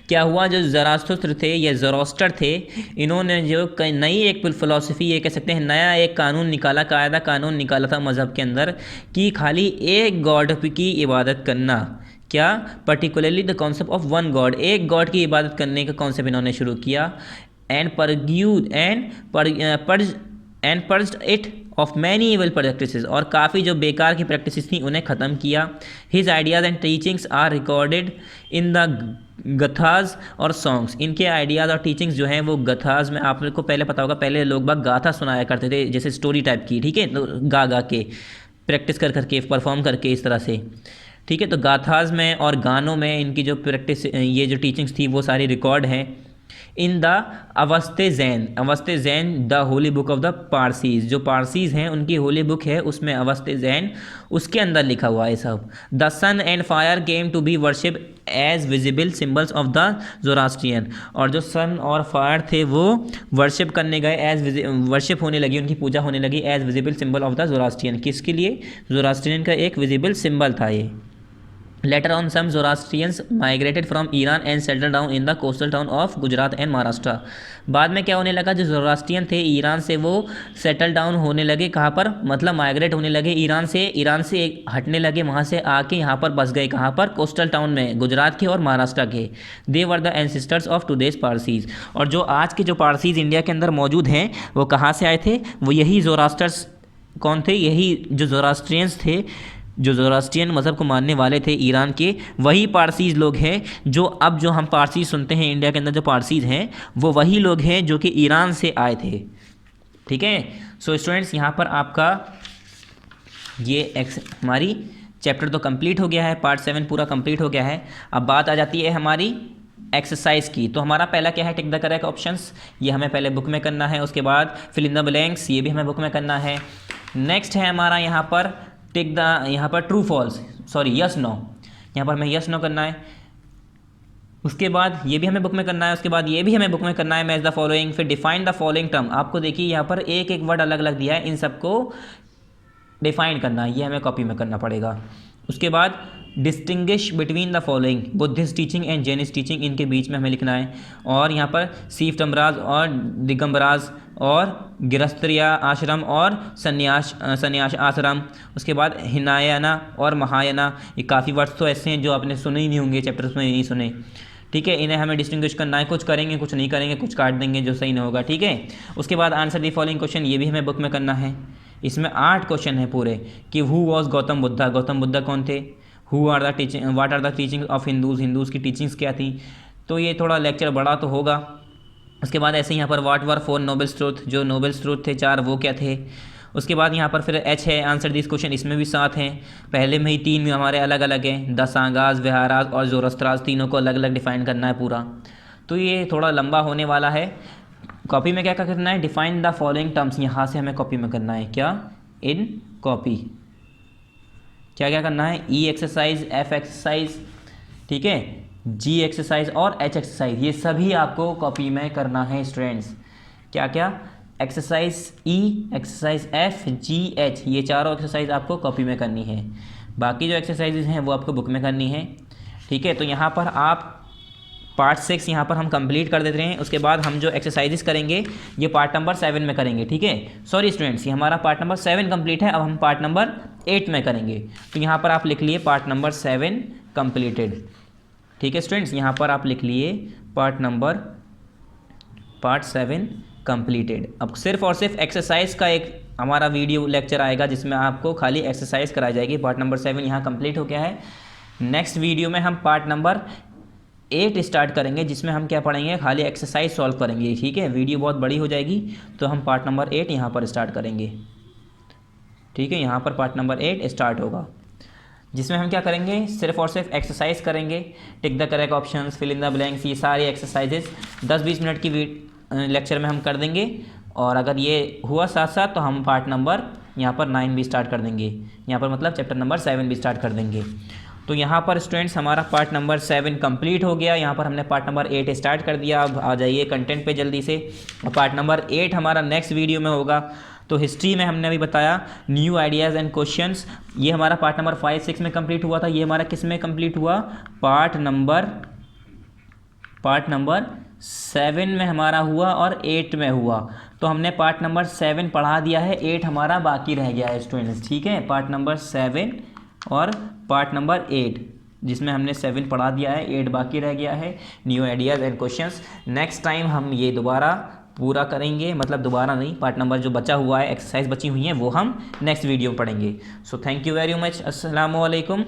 Speaker 1: क्या हुआ, जो ज़राथुस्त्र थे या ज़रोस्टर थे, इन्होंने जो नई एक फ़िलॉसफी, ये कह सकते हैं नया एक कानून निकाला, कायदा कानून निकाला था मज़हब के अंदर, कि खाली एक गॉड की इबादत करना। क्या? Particularly the concept of one god, एक गॉड की इबादत करने का कॉन्सेप्ट इन्होंने शुरू किया। And purged it of many evil practices, और काफ़ी जो बेकार की प्रैक्टिसेस थी उन्हें ख़त्म किया। His ideas and teachings are recorded in the Gathas और सॉन्ग्स। इनके आइडियाज़ और टीचिंग्स जो हैं वो गथाज में, आप लोग को पहले पता होगा, पहले लोग बाग गाथा सुनाया करते थे, जैसे स्टोरी टाइप की, ठीक है, तो गा के प्रैक्टिस करके परफॉर्म करके इस तरह से, ठीक है, तो गाथाज में और गानों में इनकी जो प्रैक्टिस, ये जो टीचिंग्स थी वो सारी रिकॉर्ड हैं। इन द अवस्ते जैन the holy book of the Parsis, जो पारसीज हैं उनकी होली बुक है, उसमें अवस्ते जैन, उसके अंदर लिखा हुआ है सब। The sun and fire came to be worship as visible symbols of the Zoroastrian, और जो सन और फायर थे वो वर्शिप करने गए, वर्शिप होने लगी, उनकी पूजा होने लगी as visible symbol of the Zoroastrian. किसके लिए? ज़ोरास्ट्रियन का एक विजिबल सिंबल था ये। Later on, some Zoroastrians migrated from Iran and settled down in the coastal town of Gujarat and Maharashtra। बाद में क्या होने लगा, जो ज़ोरास्ट्रियन थे ईरान से वो सेटल डाउन होने लगे, कहाँ पर? मतलब माइग्रेट होने लगे ईरान से हटने लगे, वहाँ से आके यहाँ पर बस गए, कहाँ पर? कोस्टल टाउन में, गुजरात के और महाराष्ट्र के। They were the ancestors of today's Parsis, और जो आज के जो पारसीज इंडिया के अंदर मौजूद हैं वो कहाँ से आए थे? वो यही ज़ोरास्टर्स कौन थे? यही जो ज़ोरास्ट्रियंस थे, जो ज़ोरास्ट्रियन मज़हब को मानने वाले थे ईरान के, वही पारसीज लोग हैं। जो अब जो हम पारसीज सुनते हैं इंडिया के अंदर, जो पारसीज हैं वो वही लोग हैं जो कि ईरान से आए थे। ठीक है, सो स्टूडेंट्स, यहाँ पर आपका ये हमारी चैप्टर तो कंप्लीट हो गया है, पार्ट 7 पूरा कंप्लीट हो गया है। अब बात आ जाती है हमारी एक्सरसाइज की। तो हमारा पहला क्या है? टिक द करेक्ट ऑप्शंस, ये हमें पहले बुक में करना है। उसके बाद फिल इन द ब्लैंक्स, ये भी हमें बुक में करना है। नेक्स्ट है हमारा यहाँ पर यहाँ पर ट्रू फॉल्स, यस नो, यहाँ पर हमें यस नो करना है। उसके बाद ये भी हमें बुक में करना है, उसके बाद ये भी हमें बुक में करना है, मैच द फॉलोइंग, फिर डिफाइन द फॉलोइंग टर्म। आपको देखिए यहाँ पर एक एक वर्ड अलग अलग दिया है, इन सबको डिफाइन करना है, ये हमें कॉपी में करना पड़ेगा। उसके बाद distinguish between the following, Buddhist teaching and Jainist teaching, इनके बीच में हमें लिखना है। और यहाँ पर सीफ्टमराज और दिगंबराज और गिरस्त्रिया आश्रम और संन्यास आश्रम। उसके बाद हिनायना और महायाना, ये काफ़ी वर्ड्स तो ऐसे हैं जो आपने सुने ही नहीं होंगे, चैप्टर्स में नहीं सुने। ठीक है, इन्हें हमें डिस्टिंग्विश करना है, कुछ करेंगे कुछ नहीं करेंगे, कुछ काट देंगे जो सही नहीं होगा। ठीक है, उसके बाद आंसर दी फॉलोइंग क्वेश्चन, ये भी हमें बुक में करना है। इसमें 8 क्वेश्चन है पूरे कि हु वॉज गौतम बुद्धा, गौतम बुद्धा कौन थे, who are the teaching, what are the teaching of Hindus, Hindus की टीचिंग्स क्या थी। तो ये थोड़ा लेक्चर बड़ा तो होगा। उसके बाद ऐसे यहाँ पर व्हाट वर 4 नोबेल्स ट्रूथ, जो नोबेल्स ट्रूथ थे 4 वो क्या थे। उसके बाद यहाँ पर फिर एच है आंसर दिस क्वेश्चन, इसमें भी 7 हैं, पहले में ही 3 हमारे अलग अलग हैं, दसांगाज, विहाराज और जोरस्त्राज, तीनों को अलग अलग डिफाइन करना है पूरा। तो ये थोड़ा लंबा होने वाला है। कॉपी में क्या क्या करना है, डिफाइन द फॉलोइंग टर्म्स, यहाँ से हमें कॉपी में करना है क्या, इन कॉपी क्या क्या करना है, ई एक्सरसाइज, एफ एक्सरसाइज, ठीक है, जी एक्सरसाइज और एच एक्सरसाइज, ये सभी आपको कॉपी में करना है स्टूडेंट्स। क्या क्या, एक्सरसाइज ई, एक्सरसाइज एफ, जी, एच, ये चारों एक्सरसाइज आपको कॉपी में करनी है। बाकी जो एक्सरसाइजेज हैं वो आपको बुक में करनी है। ठीक है, तो यहाँ पर आप पार्ट 6 यहाँ पर हम कंप्लीट कर देते हैं। उसके बाद हम जो एक्सरसाइजेस करेंगे ये पार्ट नंबर 7 में करेंगे। ठीक है, सॉरी स्टूडेंट्स, ये हमारा पार्ट नंबर 7 कंप्लीट है, अब हम पार्ट नंबर 8 में करेंगे। तो यहाँ पर आप लिख लिए पार्ट नंबर 7 कंप्लीटेड। ठीक है स्टूडेंट्स, यहाँ पर आप लिख लिए पार्ट 7 कंप्लीटेड। अब सिर्फ और सिर्फ एक्सरसाइज का एक हमारा वीडियो लेक्चर आएगा जिसमें आपको खाली एक्सरसाइज कराई जाएगी। पार्ट नंबर 7 यहाँ कंप्लीट हो गया है। नेक्स्ट वीडियो में हम पार्ट नंबर 8 स्टार्ट करेंगे जिसमें हम क्या पढ़ेंगे, खाली एक्सरसाइज सॉल्व करेंगे। ठीक है, वीडियो बहुत बड़ी हो जाएगी तो हम पार्ट नंबर 8 यहाँ पर स्टार्ट करेंगे। ठीक है, यहाँ पर पार्ट नंबर 8 स्टार्ट होगा जिसमें हम क्या करेंगे, सिर्फ और सिर्फ एक्सरसाइज करेंगे, tick the correct options, fill in the blanks, ये सारी एक्सरसाइजेज 10-20 मिनट की लेक्चर में हम कर देंगे। और अगर ये हुआ साथ साथ तो हम पार्ट नंबर यहाँ पर 9 भी स्टार्ट कर देंगे, यहाँ पर मतलब चैप्टर नंबर 7 भी स्टार्ट कर देंगे। तो यहाँ पर स्टूडेंट्स हमारा पार्ट नंबर 7 कंप्लीट हो गया। यहाँ पर हमने पार्ट नंबर 8 स्टार्ट कर दिया। अब आ जाइए कंटेंट पे जल्दी से। पार्ट नंबर 8 हमारा नेक्स्ट वीडियो में होगा। तो हिस्ट्री में हमने अभी बताया न्यू आइडियाज़ एंड क्वेश्चंस, ये हमारा पार्ट नंबर 5-6 में कंप्लीट हुआ था। ये हमारा किस में कंप्लीट हुआ, पार्ट नंबर 7 में हमारा हुआ और 8 में हुआ। तो हमने पार्ट नंबर 7 पढ़ा दिया है, 8 हमारा बाकी रह गया है स्टूडेंट्स। ठीक है, पार्ट नंबर 7 और पार्ट नंबर 8 जिसमें हमने 7 पढ़ा दिया है, 8 बाकी रह गया है, new ideas and questions. Next time हम ये दोबारा पूरा करेंगे, मतलब दोबारा नहीं, पार्ट नंबर जो बचा हुआ है, एक्सरसाइज बची हुई हैं वो हम नेक्स्ट वीडियो में पढ़ेंगे। So thank you very much, अस्सलाम वालेकुम।